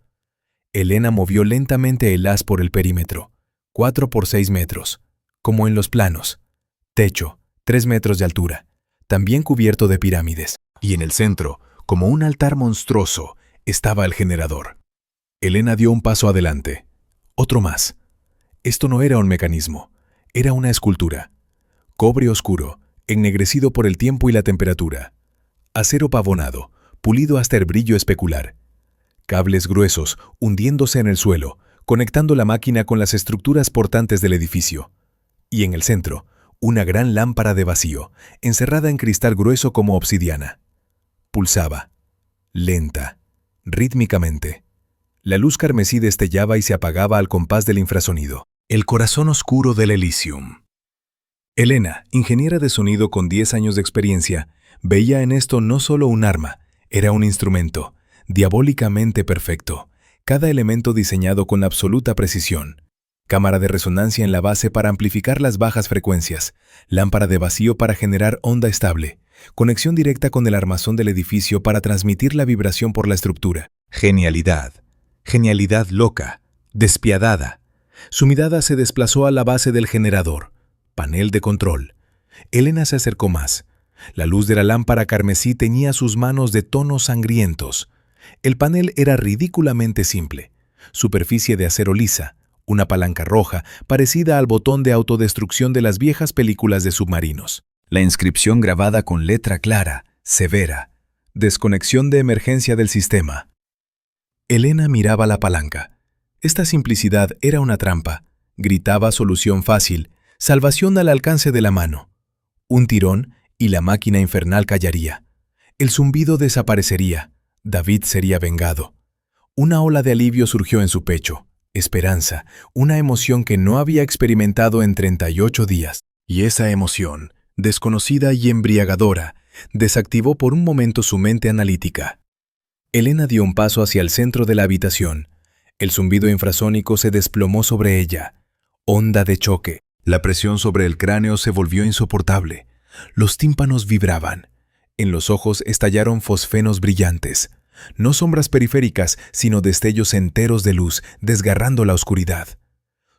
Elena movió lentamente el haz por el perímetro, 4 por 6 metros, como en los planos. Techo, 3 metros de altura, también cubierto de pirámides. Y en el centro, como un altar monstruoso, estaba el generador. Elena dio un paso adelante. Otro más. Esto no era un mecanismo, era una escultura. Cobre oscuro, ennegrecido por el tiempo y la temperatura. Acero pavonado, pulido hasta el brillo especular. Cables gruesos hundiéndose en el suelo, conectando la máquina con las estructuras portantes del edificio. Y en el centro, una gran lámpara de vacío, encerrada en cristal grueso como obsidiana. Pulsaba, lenta, rítmicamente. La luz carmesí destellaba y se apagaba al compás del infrasonido. El corazón oscuro del Elysium. Elena, ingeniera de sonido con 10 años de experiencia, veía en esto no solo un arma, era un instrumento, diabólicamente perfecto, cada elemento diseñado con absoluta precisión. Cámara de resonancia en la base para amplificar las bajas frecuencias, lámpara de vacío para generar onda estable, conexión directa con el armazón del edificio para transmitir la vibración por la estructura. Genialidad. Genialidad loca, despiadada. Su mirada se desplazó a la base del generador, panel de control. Elena se acercó más. La luz de la lámpara carmesí teñía sus manos de tonos sangrientos. El panel era ridículamente simple. Superficie de acero lisa, una palanca roja parecida al botón de autodestrucción de las viejas películas de submarinos. La inscripción grabada con letra clara, severa. Desconexión de emergencia del sistema. Elena miraba la palanca. Esta simplicidad era una trampa. Gritaba solución fácil, salvación al alcance de la mano. Un tirón y la máquina infernal callaría. El zumbido desaparecería. David sería vengado. Una ola de alivio surgió en su pecho. Esperanza, una emoción que no había experimentado en 38 días. Y esa emoción, desconocida y embriagadora, desactivó por un momento su mente analítica. Elena dio un paso hacia el centro de la habitación. El zumbido infrasónico se desplomó sobre ella. Onda de choque. La presión sobre el cráneo se volvió insoportable. Los tímpanos vibraban. En los ojos estallaron fosfenos brillantes. No sombras periféricas, sino destellos enteros de luz, desgarrando la oscuridad.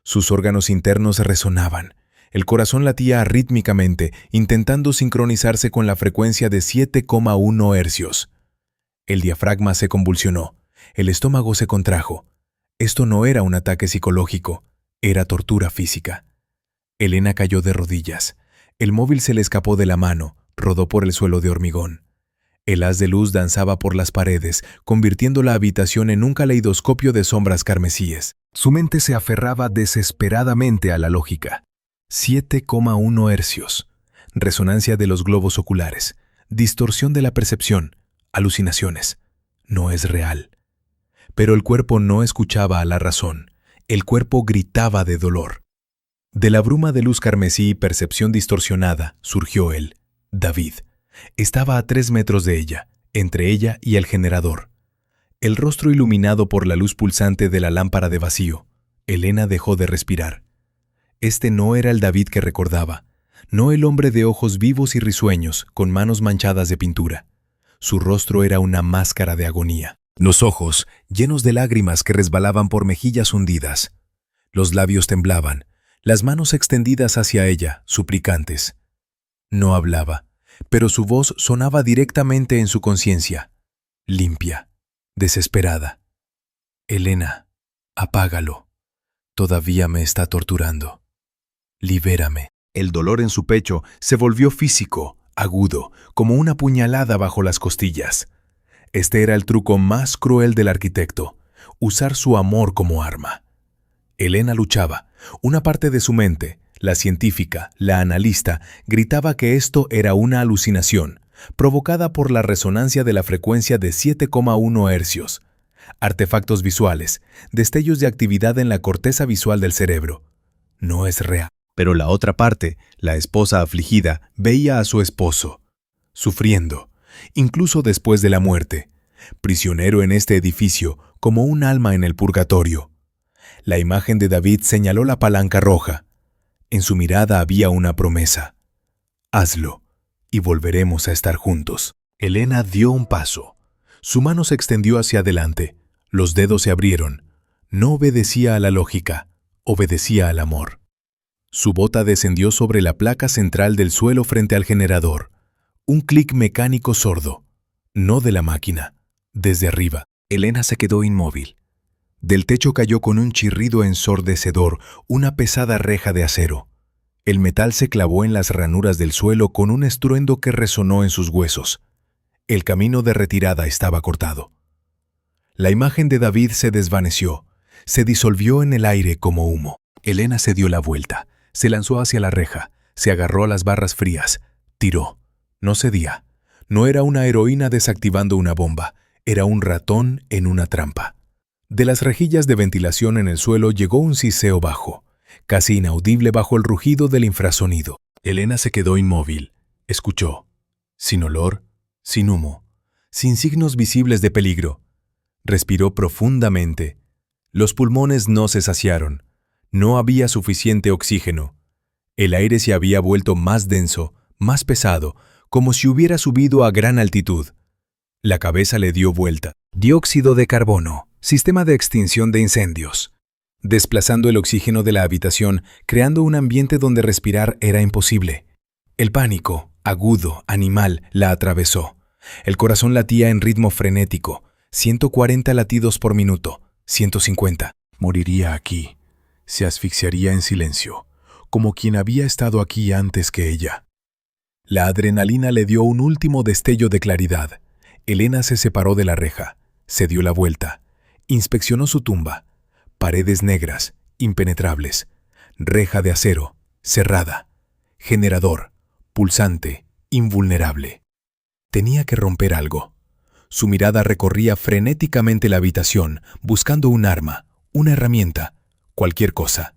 Sus órganos internos resonaban. El corazón latía rítmicamente, intentando sincronizarse con la frecuencia de 7,1 hercios. El diafragma se convulsionó. El estómago se contrajo. Esto no era un ataque psicológico, era tortura física. Elena cayó de rodillas. El móvil se le escapó de la mano, rodó por el suelo de hormigón. El haz de luz danzaba por las paredes, convirtiendo la habitación en un caleidoscopio de sombras carmesíes. Su mente se aferraba desesperadamente a la lógica. 7,1 hercios. Resonancia de los globos oculares. Distorsión de la percepción. Alucinaciones. No es real. Pero el cuerpo no escuchaba a la razón. El cuerpo gritaba de dolor. De la bruma de luz carmesí y percepción distorsionada surgió él, David. Estaba a 3 metros de ella, entre ella y el generador. El rostro iluminado por la luz pulsante de la lámpara de vacío. Elena dejó de respirar. Este no era el David que recordaba, no el hombre de ojos vivos y risueños, con manos manchadas de pintura. Su rostro era una máscara de agonía. Los ojos, llenos de lágrimas que resbalaban por mejillas hundidas. Los labios temblaban, las manos extendidas hacia ella, suplicantes. No hablaba, pero su voz sonaba directamente en su conciencia, limpia, desesperada. Elena, apágalo. Todavía me está torturando. Libérame. El dolor en su pecho se volvió físico, agudo, como una puñalada bajo las costillas. Este era el truco más cruel del arquitecto, usar su amor como arma. Elena luchaba. Una parte de su mente, la científica, la analista, gritaba que esto era una alucinación, provocada por la resonancia de la frecuencia de 7,1 hercios. Artefactos visuales, destellos de actividad en la corteza visual del cerebro. No es real. Pero la otra parte, la esposa afligida, veía a su esposo, sufriendo, incluso después de la muerte, prisionero en este edificio, como un alma en el purgatorio. La imagen de David señaló la palanca roja. En su mirada había una promesa. Hazlo, y volveremos a estar juntos. Elena dio un paso. Su mano se extendió hacia adelante. Los dedos se abrieron. No obedecía a la lógica, obedecía al amor. Su bota descendió sobre la placa central del suelo frente al generador. Un clic mecánico sordo. No de la máquina, desde arriba. Elena se quedó inmóvil. Del techo cayó con un chirrido ensordecedor una pesada reja de acero. El metal se clavó en las ranuras del suelo con un estruendo que resonó en sus huesos. El camino de retirada estaba cortado. La imagen de David se desvaneció, se disolvió en el aire como humo. Elena se dio la vuelta, se lanzó hacia la reja, se agarró a las barras frías, tiró. No cedía. No era una heroína desactivando una bomba, era un ratón en una trampa. De las rejillas de ventilación en el suelo llegó un siseo bajo, casi inaudible bajo el rugido del infrasonido. Elena se quedó inmóvil, escuchó, sin olor, sin humo, sin signos visibles de peligro. Respiró profundamente. Los pulmones no se saciaron. No había suficiente oxígeno. El aire se había vuelto más denso, más pesado, como si hubiera subido a gran altitud. La cabeza le dio vuelta. Dióxido de carbono, sistema de extinción de incendios. Desplazando el oxígeno de la habitación, creando un ambiente donde respirar era imposible. El pánico, agudo, animal, la atravesó. El corazón latía en ritmo frenético, 140 latidos por minuto, 150. Moriría aquí. Se asfixiaría en silencio, como quien había estado aquí antes que ella. La adrenalina le dio un último destello de claridad. Elena se separó de la reja, se dio la vuelta, inspeccionó su tumba. Paredes negras, impenetrables, reja de acero, cerrada, generador, pulsante, invulnerable. Tenía que romper algo. Su mirada recorría frenéticamente la habitación, buscando un arma, una herramienta, cualquier cosa.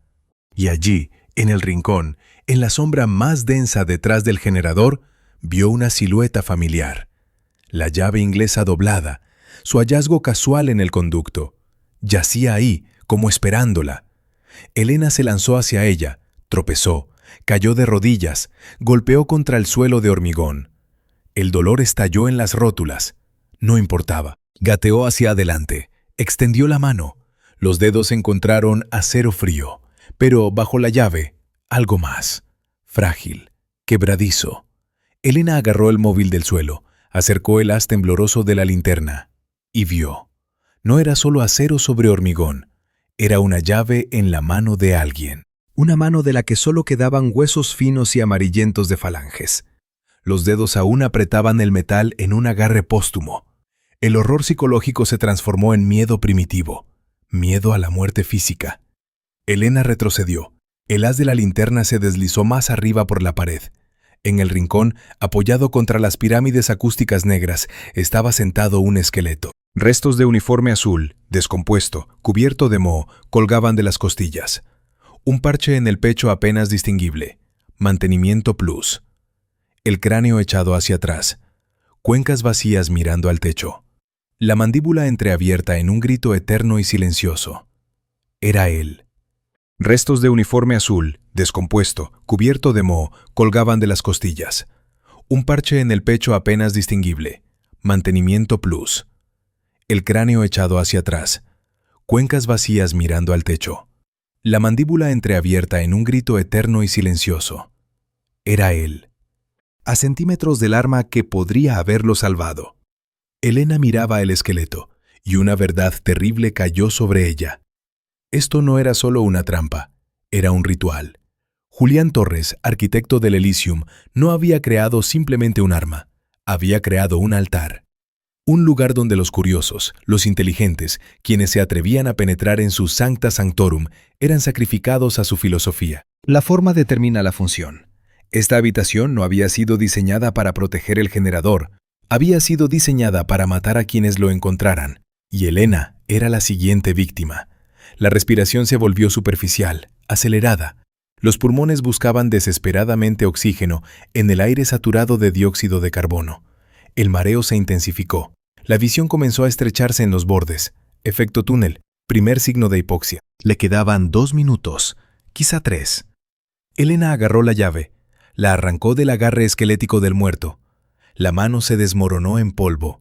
Y allí, en el rincón, en la sombra más densa detrás del generador, vio una silueta familiar. La llave inglesa doblada, su hallazgo casual en el conducto. Yacía ahí, como esperándola. Elena se lanzó hacia ella, tropezó, cayó de rodillas, golpeó contra el suelo de hormigón. El dolor estalló en las rótulas. No importaba. Gateó hacia adelante, extendió la mano. Los dedos encontraron acero frío, pero bajo la llave, algo más. Frágil, quebradizo. Elena agarró el móvil del suelo, acercó el haz tembloroso de la linterna y vio. No era solo acero sobre hormigón, era una llave en la mano de alguien. Una mano de la que solo quedaban huesos finos y amarillentos de falanges. Los dedos aún apretaban el metal en un agarre póstumo. El horror psicológico se transformó en miedo primitivo, miedo a la muerte física. Elena retrocedió. El haz de la linterna se deslizó más arriba por la pared. En el rincón, apoyado contra las pirámides acústicas negras, estaba sentado un esqueleto. Restos de uniforme azul, descompuesto, cubierto de moho, colgaban de las costillas. Un parche en el pecho apenas distinguible. Mantenimiento plus. El cráneo echado hacia atrás. Cuencas vacías mirando al techo. La mandíbula entreabierta en un grito eterno y silencioso. Era él. Restos de uniforme azul, descompuesto, cubierto de moho, colgaban de las costillas. Un parche en el pecho apenas distinguible. Mantenimiento plus. El cráneo echado hacia atrás. Cuencas vacías mirando al techo. La mandíbula entreabierta en un grito eterno y silencioso. Era él. A centímetros del arma que podría haberlo salvado. Elena miraba el esqueleto, y una verdad terrible cayó sobre ella. Esto no era solo una trampa, era un ritual. Julián Torres, arquitecto del Elysium, no había creado simplemente un arma, había creado un altar. Un lugar donde los curiosos, los inteligentes, quienes se atrevían a penetrar en su sancta sanctorum, eran sacrificados a su filosofía. La forma determina la función. Esta habitación no había sido diseñada para proteger el generador, había sido diseñada para matar a quienes lo encontraran, y Elena era la siguiente víctima. La respiración se volvió superficial, acelerada. Los pulmones buscaban desesperadamente oxígeno en el aire saturado de dióxido de carbono. El mareo se intensificó. La visión comenzó a estrecharse en los bordes. Efecto túnel, primer signo de hipoxia. Le quedaban 2 minutos, quizá 3. Elena agarró la llave, la arrancó del agarre esquelético del muerto. La mano se desmoronó en polvo.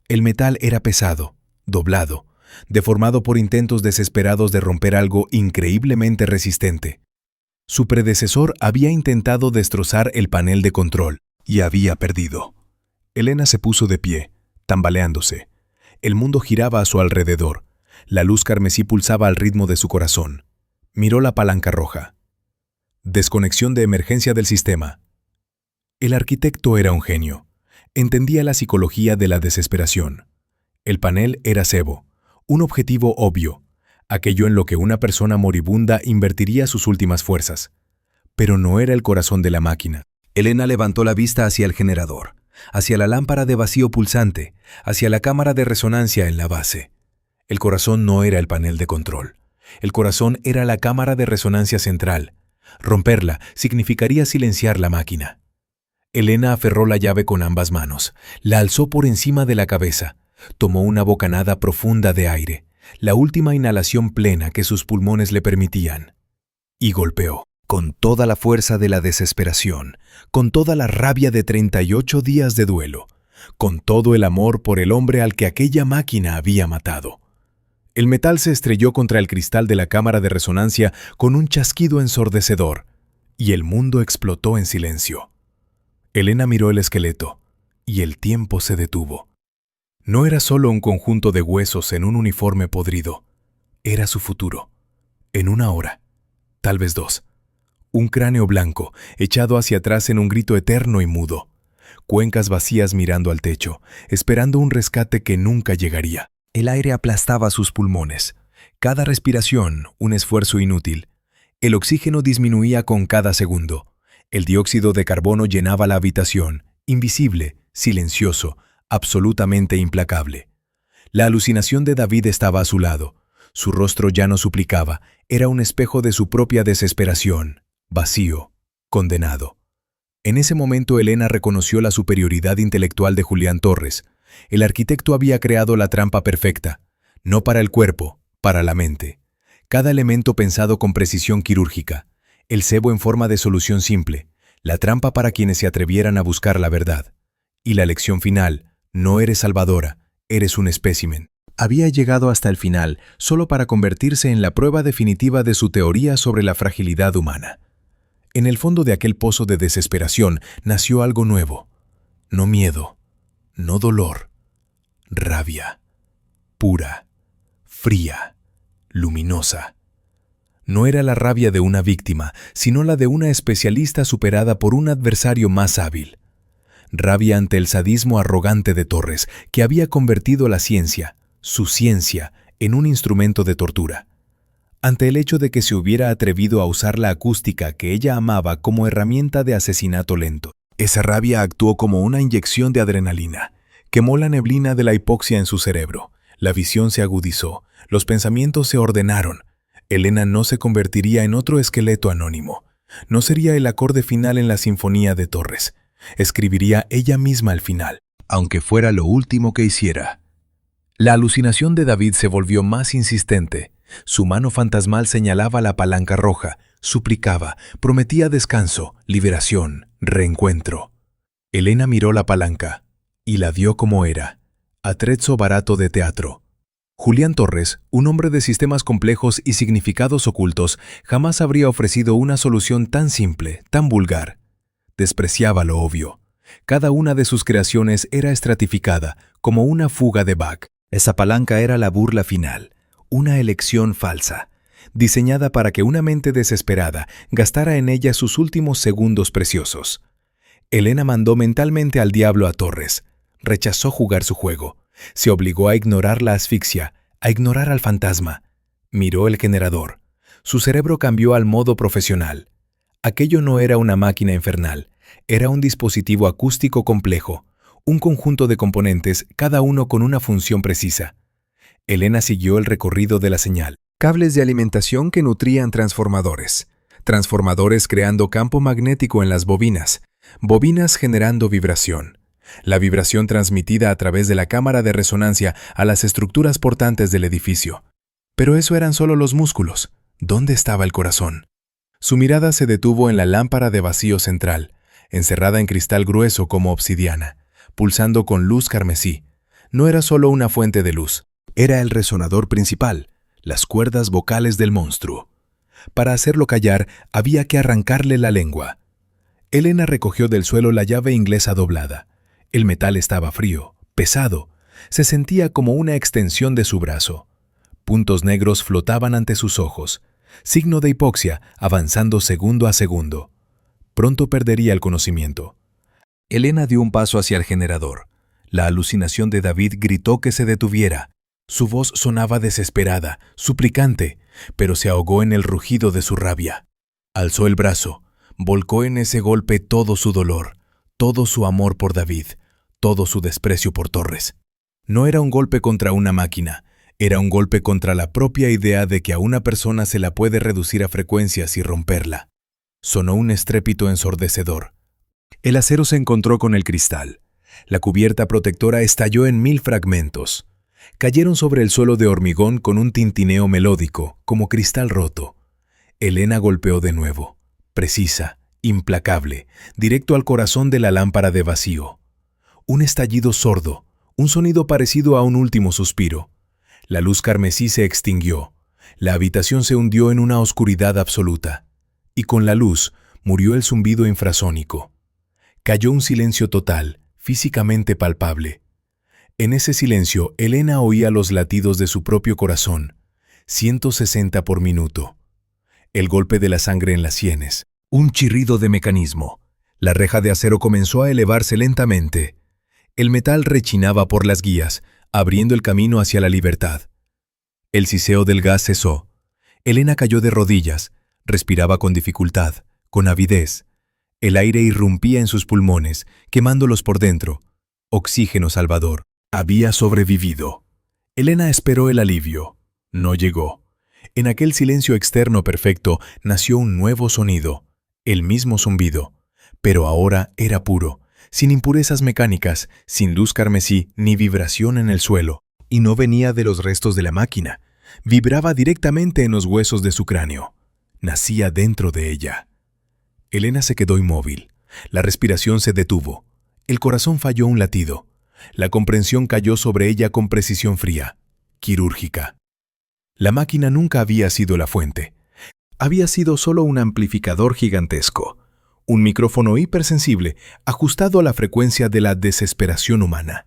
El metal era pesado, doblado, deformado por intentos desesperados de romper algo increíblemente resistente. Su predecesor había intentado destrozar el panel de control y había perdido. Elena se puso de pie, tambaleándose. El mundo giraba a su alrededor. La luz carmesí pulsaba al ritmo de su corazón. Miró la palanca roja. Desconexión de emergencia del sistema. El arquitecto era un genio. Entendía la psicología de la desesperación. El panel era cebo, un objetivo obvio, aquello en lo que una persona moribunda invertiría sus últimas fuerzas. Pero no era el corazón de la máquina. Elena levantó la vista hacia el generador, hacia la lámpara de vacío pulsante, hacia la cámara de resonancia en la base. El corazón no era el panel de control. El corazón era la cámara de resonancia central. Romperla significaría silenciar la máquina. Elena aferró la llave con ambas manos, la alzó por encima de la cabeza, tomó una bocanada profunda de aire, la última inhalación plena que sus pulmones le permitían, y golpeó. Con toda la fuerza de la desesperación, con toda la rabia de 38 días de duelo, con todo el amor por el hombre al que aquella máquina había matado. El metal se estrelló contra el cristal de la cámara de resonancia con un chasquido ensordecedor, y el mundo explotó en silencio. Elena miró el esqueleto, y el tiempo se detuvo. No era solo un conjunto de huesos en un uniforme podrido, era su futuro. En una hora, tal vez dos. Un cráneo blanco, echado hacia atrás en un grito eterno y mudo. Cuencas vacías mirando al techo, esperando un rescate que nunca llegaría. El aire aplastaba sus pulmones. Cada respiración, un esfuerzo inútil. El oxígeno disminuía con cada segundo. El dióxido de carbono llenaba la habitación, invisible, silencioso, absolutamente implacable. La alucinación de David estaba a su lado. Su rostro ya no suplicaba, era un espejo de su propia desesperación. Vacío, condenado. En ese momento Elena reconoció la superioridad intelectual de Julián Torres. El arquitecto había creado la trampa perfecta, no para el cuerpo, para la mente. Cada elemento pensado con precisión quirúrgica. El cebo en forma de solución simple, la trampa para quienes se atrevieran a buscar la verdad. Y la lección final, no eres salvadora, eres un espécimen. Había llegado hasta el final solo para convertirse en la prueba definitiva de su teoría sobre la fragilidad humana. En el fondo de aquel pozo de desesperación nació algo nuevo. No miedo, no dolor, rabia, pura, fría, luminosa. No era la rabia de una víctima, sino la de una especialista superada por un adversario más hábil. Rabia ante el sadismo arrogante de Torres, que había convertido la ciencia, su ciencia, en un instrumento de tortura. Ante el hecho de que se hubiera atrevido a usar la acústica que ella amaba como herramienta de asesinato lento. Esa rabia actuó como una inyección de adrenalina. Quemó la neblina de la hipoxia en su cerebro. La visión se agudizó, los pensamientos se ordenaron. Elena no se convertiría en otro esqueleto anónimo. No sería el acorde final en la sinfonía de Torres. Escribiría ella misma al final, aunque fuera lo último que hiciera. La alucinación de David se volvió más insistente. Su mano fantasmal señalaba la palanca roja, suplicaba, prometía descanso, liberación, reencuentro. Elena miró la palanca y la dio como era, atrezzo barato de teatro. Julián Torres, un hombre de sistemas complejos y significados ocultos, jamás habría ofrecido una solución tan simple, tan vulgar. Despreciaba lo obvio. Cada una de sus creaciones era estratificada, como una fuga de Bach. Esa palanca era la burla final. Una elección falsa, diseñada para que una mente desesperada gastara en ella sus últimos segundos preciosos. Elena mandó mentalmente al diablo a Torres. Rechazó jugar su juego. Se obligó a ignorar la asfixia, a ignorar al fantasma. Miró el generador. Su cerebro cambió al modo profesional. Aquello no era una máquina infernal, era un dispositivo acústico complejo, un conjunto de componentes, cada uno con una función precisa. Elena siguió el recorrido de la señal. Cables de alimentación que nutrían transformadores. Transformadores creando campo magnético en las bobinas. Bobinas generando vibración. La vibración transmitida a través de la cámara de resonancia a las estructuras portantes del edificio. Pero eso eran solo los músculos. ¿Dónde estaba el corazón? Su mirada se detuvo en la lámpara de vacío central, encerrada en cristal grueso como obsidiana, pulsando con luz carmesí. No era solo una fuente de luz. Era el resonador principal, las cuerdas vocales del monstruo. Para hacerlo callar, había que arrancarle la lengua. Elena recogió del suelo la llave inglesa doblada. El metal estaba frío, pesado. Se sentía como una extensión de su brazo. Puntos negros flotaban ante sus ojos, signo de hipoxia avanzando segundo a segundo. Pronto perdería el conocimiento. Elena dio un paso hacia el generador. La alucinación de David gritó que se detuviera. Su voz sonaba desesperada, suplicante, pero se ahogó en el rugido de su rabia. Alzó el brazo, volcó en ese golpe todo su dolor, todo su amor por David, todo su desprecio por Torres. No era un golpe contra una máquina, era un golpe contra la propia idea de que a una persona se la puede reducir a frecuencias y romperla. Sonó un estrépito ensordecedor. El acero se encontró con el cristal. La cubierta protectora estalló en 1000 fragmentos. Cayeron sobre el suelo de hormigón con un tintineo melódico, como cristal roto. Elena golpeó de nuevo, precisa, implacable, directo al corazón de la lámpara de vacío. Un estallido sordo, un sonido parecido a un último suspiro. La luz carmesí se extinguió. La habitación se hundió en una oscuridad absoluta. Y con la luz murió el zumbido infrasónico. Cayó un silencio total, físicamente palpable. En ese silencio, Elena oía los latidos de su propio corazón, 160 por minuto. El golpe de la sangre en las sienes, un chirrido de mecanismo. La reja de acero comenzó a elevarse lentamente. El metal rechinaba por las guías, abriendo el camino hacia la libertad. El siseo del gas cesó. Elena cayó de rodillas, respiraba con dificultad, con avidez. El aire irrumpía en sus pulmones, quemándolos por dentro. Oxígeno salvador. Había sobrevivido. Elena esperó el alivio. No llegó. En aquel silencio externo perfecto nació un nuevo sonido, el mismo zumbido, pero ahora era puro, sin impurezas mecánicas, sin luz carmesí ni vibración en el suelo, y no venía de los restos de la máquina. Vibraba directamente en los huesos de su cráneo. Nacía dentro de ella. Elena se quedó inmóvil. La respiración se detuvo. El corazón falló un latido. La comprensión cayó sobre ella con precisión fría, quirúrgica. La máquina nunca había sido la fuente. Había sido solo un amplificador gigantesco, un micrófono hipersensible ajustado a la frecuencia de la desesperación humana.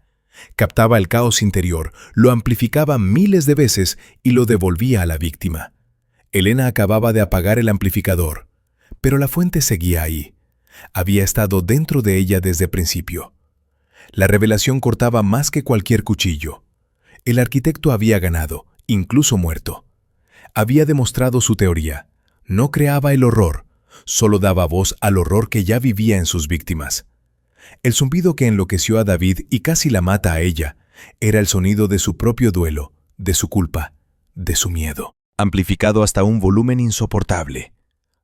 Captaba el caos interior, lo amplificaba miles de veces y lo devolvía a la víctima. Elena acababa de apagar el amplificador, pero la fuente seguía ahí. Había estado dentro de ella desde el principio. La revelación cortaba más que cualquier cuchillo. El arquitecto había ganado, incluso muerto. Había demostrado su teoría. No creaba el horror, solo daba voz al horror que ya vivía en sus víctimas. El zumbido que enloqueció a David y casi la mata a ella era el sonido de su propio duelo, de su culpa, de su miedo, amplificado hasta un volumen insoportable.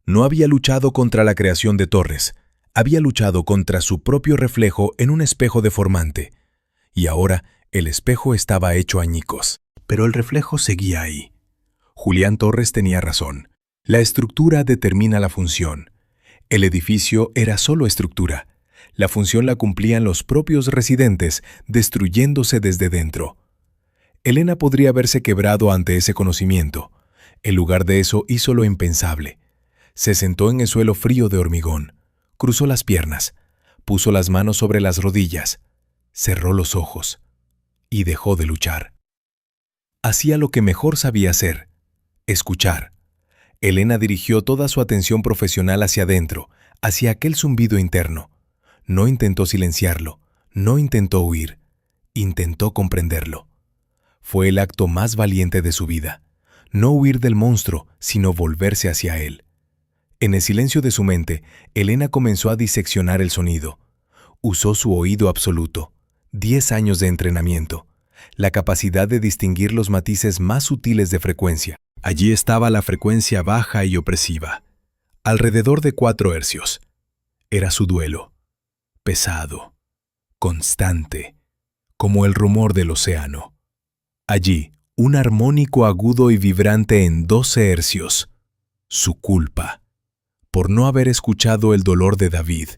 No había luchado contra la creación de Torres, había luchado contra su propio reflejo en un espejo deformante, y ahora el espejo estaba hecho añicos, pero el reflejo seguía ahí. Julián Torres tenía razón. La estructura determina la función. El edificio era solo estructura. La función la cumplían los propios residentes, destruyéndose desde dentro. Elena podría haberse quebrado ante ese conocimiento. En lugar de eso hizo lo impensable. Se sentó en el suelo frío de hormigón. Cruzó las piernas. Puso las manos sobre las rodillas. Cerró los ojos. Y dejó de luchar. Hacía lo que mejor sabía hacer. Escuchar. Elena dirigió toda su atención profesional hacia adentro, hacia aquel zumbido interno. No intentó silenciarlo, no intentó huir, intentó comprenderlo. Fue el acto más valiente de su vida. No huir del monstruo, sino volverse hacia él. En el silencio de su mente, Elena comenzó a diseccionar el sonido. Usó su oído absoluto, 10 años de entrenamiento, la capacidad de distinguir los matices más sutiles de frecuencia. Allí estaba la frecuencia baja y opresiva, alrededor de 4 hercios. Era su duelo, pesado, constante, como el rumor del océano. Allí, un armónico agudo y vibrante en 12 hercios. Su culpa, por no haber escuchado el dolor de David,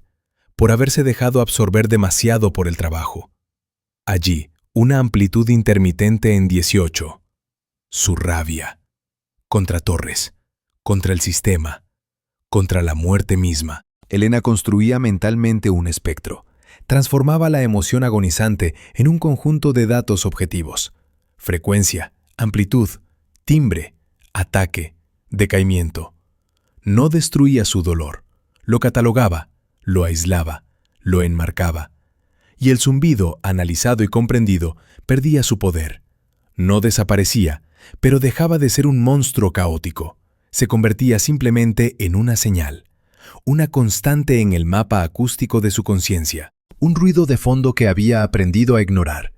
por haberse dejado absorber demasiado por el trabajo. Allí, una amplitud intermitente en 18. Su rabia. Contra Torres, contra el sistema, contra la muerte misma. Elena construía mentalmente un espectro. Transformaba la emoción agonizante en un conjunto de datos objetivos. Frecuencia, amplitud, timbre, ataque, decaimiento. No destruía su dolor, lo catalogaba, lo aislaba, lo enmarcaba. Y el zumbido, analizado y comprendido, perdía su poder. No desaparecía, pero dejaba de ser un monstruo caótico. Se convertía simplemente en una señal, una constante en el mapa acústico de su conciencia, un ruido de fondo que había aprendido a ignorar,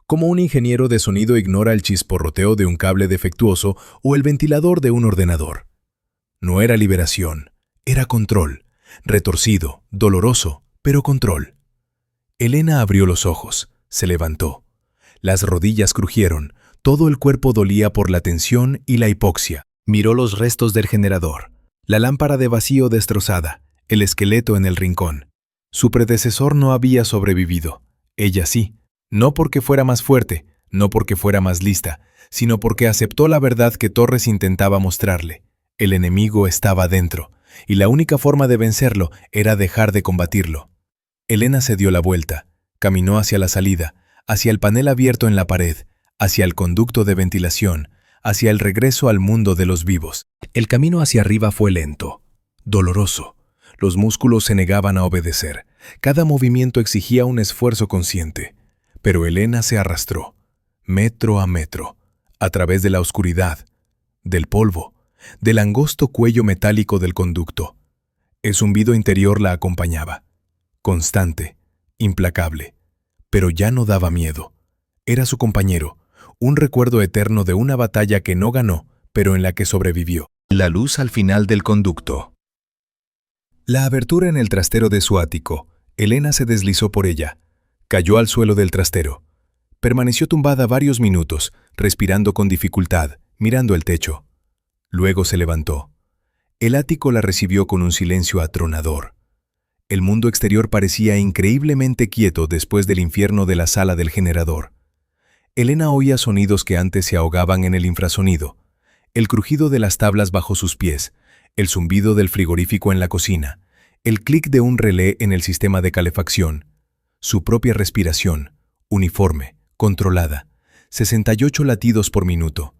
como un ingeniero de sonido ignora el chisporroteo de un cable defectuoso o el ventilador de un ordenador. No era liberación, era control, retorcido, doloroso, pero control. Elena abrió los ojos, se levantó. Las rodillas crujieron, todo el cuerpo dolía por la tensión y la hipoxia. Miró los restos del generador, la lámpara de vacío destrozada, el esqueleto en el rincón. Su predecesor no había sobrevivido, ella sí, no porque fuera más fuerte, no porque fuera más lista, sino porque aceptó la verdad que Torres intentaba mostrarle. El enemigo estaba dentro, y la única forma de vencerlo era dejar de combatirlo. Elena se dio la vuelta, caminó hacia la salida, hacia el panel abierto en la pared, hacia el conducto de ventilación, hacia el regreso al mundo de los vivos. El camino hacia arriba fue lento, doloroso. Los músculos se negaban a obedecer. Cada movimiento exigía un esfuerzo consciente. Pero Elena se arrastró, metro a metro, a través de la oscuridad, del polvo, del angosto cuello metálico del conducto. El zumbido interior la acompañaba, constante, implacable, pero ya no daba miedo. Era su compañero, un recuerdo eterno de una batalla que no ganó, pero en la que sobrevivió. La luz al final del conducto. La abertura en el trastero de su ático. Elena se deslizó por ella. Cayó al suelo del trastero. Permaneció tumbada varios minutos, respirando con dificultad, mirando el techo. Luego se levantó. El ático la recibió con un silencio atronador. El mundo exterior parecía increíblemente quieto después del infierno de la sala del generador. Elena oía sonidos que antes se ahogaban en el infrasonido. El crujido de las tablas bajo sus pies, el zumbido del frigorífico en la cocina, el clic de un relé en el sistema de calefacción, su propia respiración, uniforme, controlada, 68 latidos por minuto.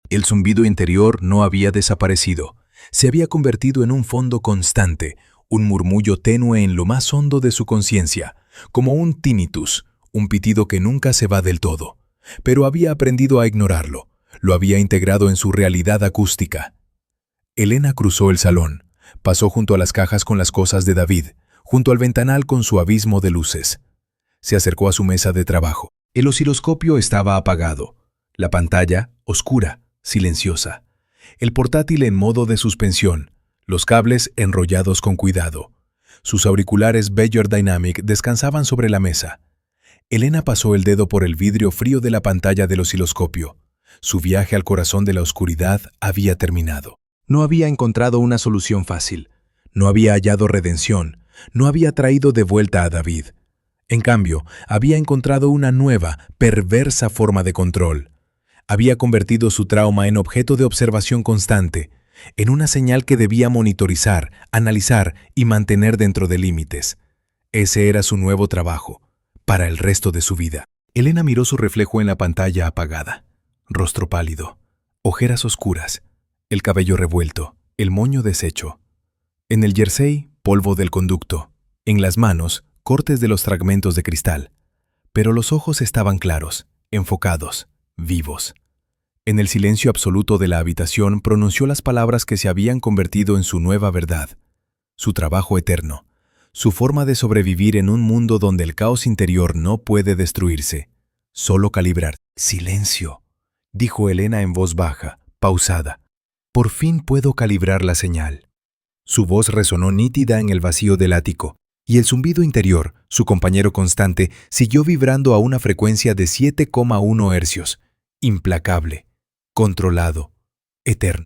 El zumbido interior no había desaparecido, se había convertido en un fondo constante, un murmullo tenue en lo más hondo de su conciencia, como un tinnitus, un pitido que nunca se va del todo. Pero había aprendido a ignorarlo, lo había integrado en su realidad acústica. Elena cruzó el salón, pasó junto a las cajas con las cosas de David, junto al ventanal con su abismo de luces. Se acercó a su mesa de trabajo. El osciloscopio estaba apagado, la pantalla oscura, silenciosa, el portátil en modo de suspensión, los cables enrollados con cuidado. Sus auriculares Beyer Dynamic descansaban sobre la mesa. Elena pasó el dedo por el vidrio frío de la pantalla del osciloscopio. Su viaje al corazón de la oscuridad había terminado. No había encontrado una solución fácil. No había hallado redención. No había traído de vuelta a David. En cambio, había encontrado una nueva, perversa forma de control. Había convertido su trauma en objeto de observación constante, en una señal que debía monitorizar, analizar y mantener dentro de límites. Ese era su nuevo trabajo, para el resto de su vida. Elena miró su reflejo en la pantalla apagada. Rostro pálido, ojeras oscuras, el cabello revuelto, el moño deshecho. En el jersey, polvo del conducto. En las manos, cortes de los fragmentos de cristal. Pero los ojos estaban claros, enfocados, vivos. En el silencio absoluto de la habitación pronunció las palabras que se habían convertido en su nueva verdad, su trabajo eterno, su forma de sobrevivir en un mundo donde el caos interior no puede destruirse, solo calibrar. Silencio, dijo Elena en voz baja, pausada. Por fin puedo calibrar la señal. Su voz resonó nítida en el vacío del ático, y el zumbido interior, su compañero constante, siguió vibrando a una frecuencia de 7,1 hercios, implacable, controlado, eterno.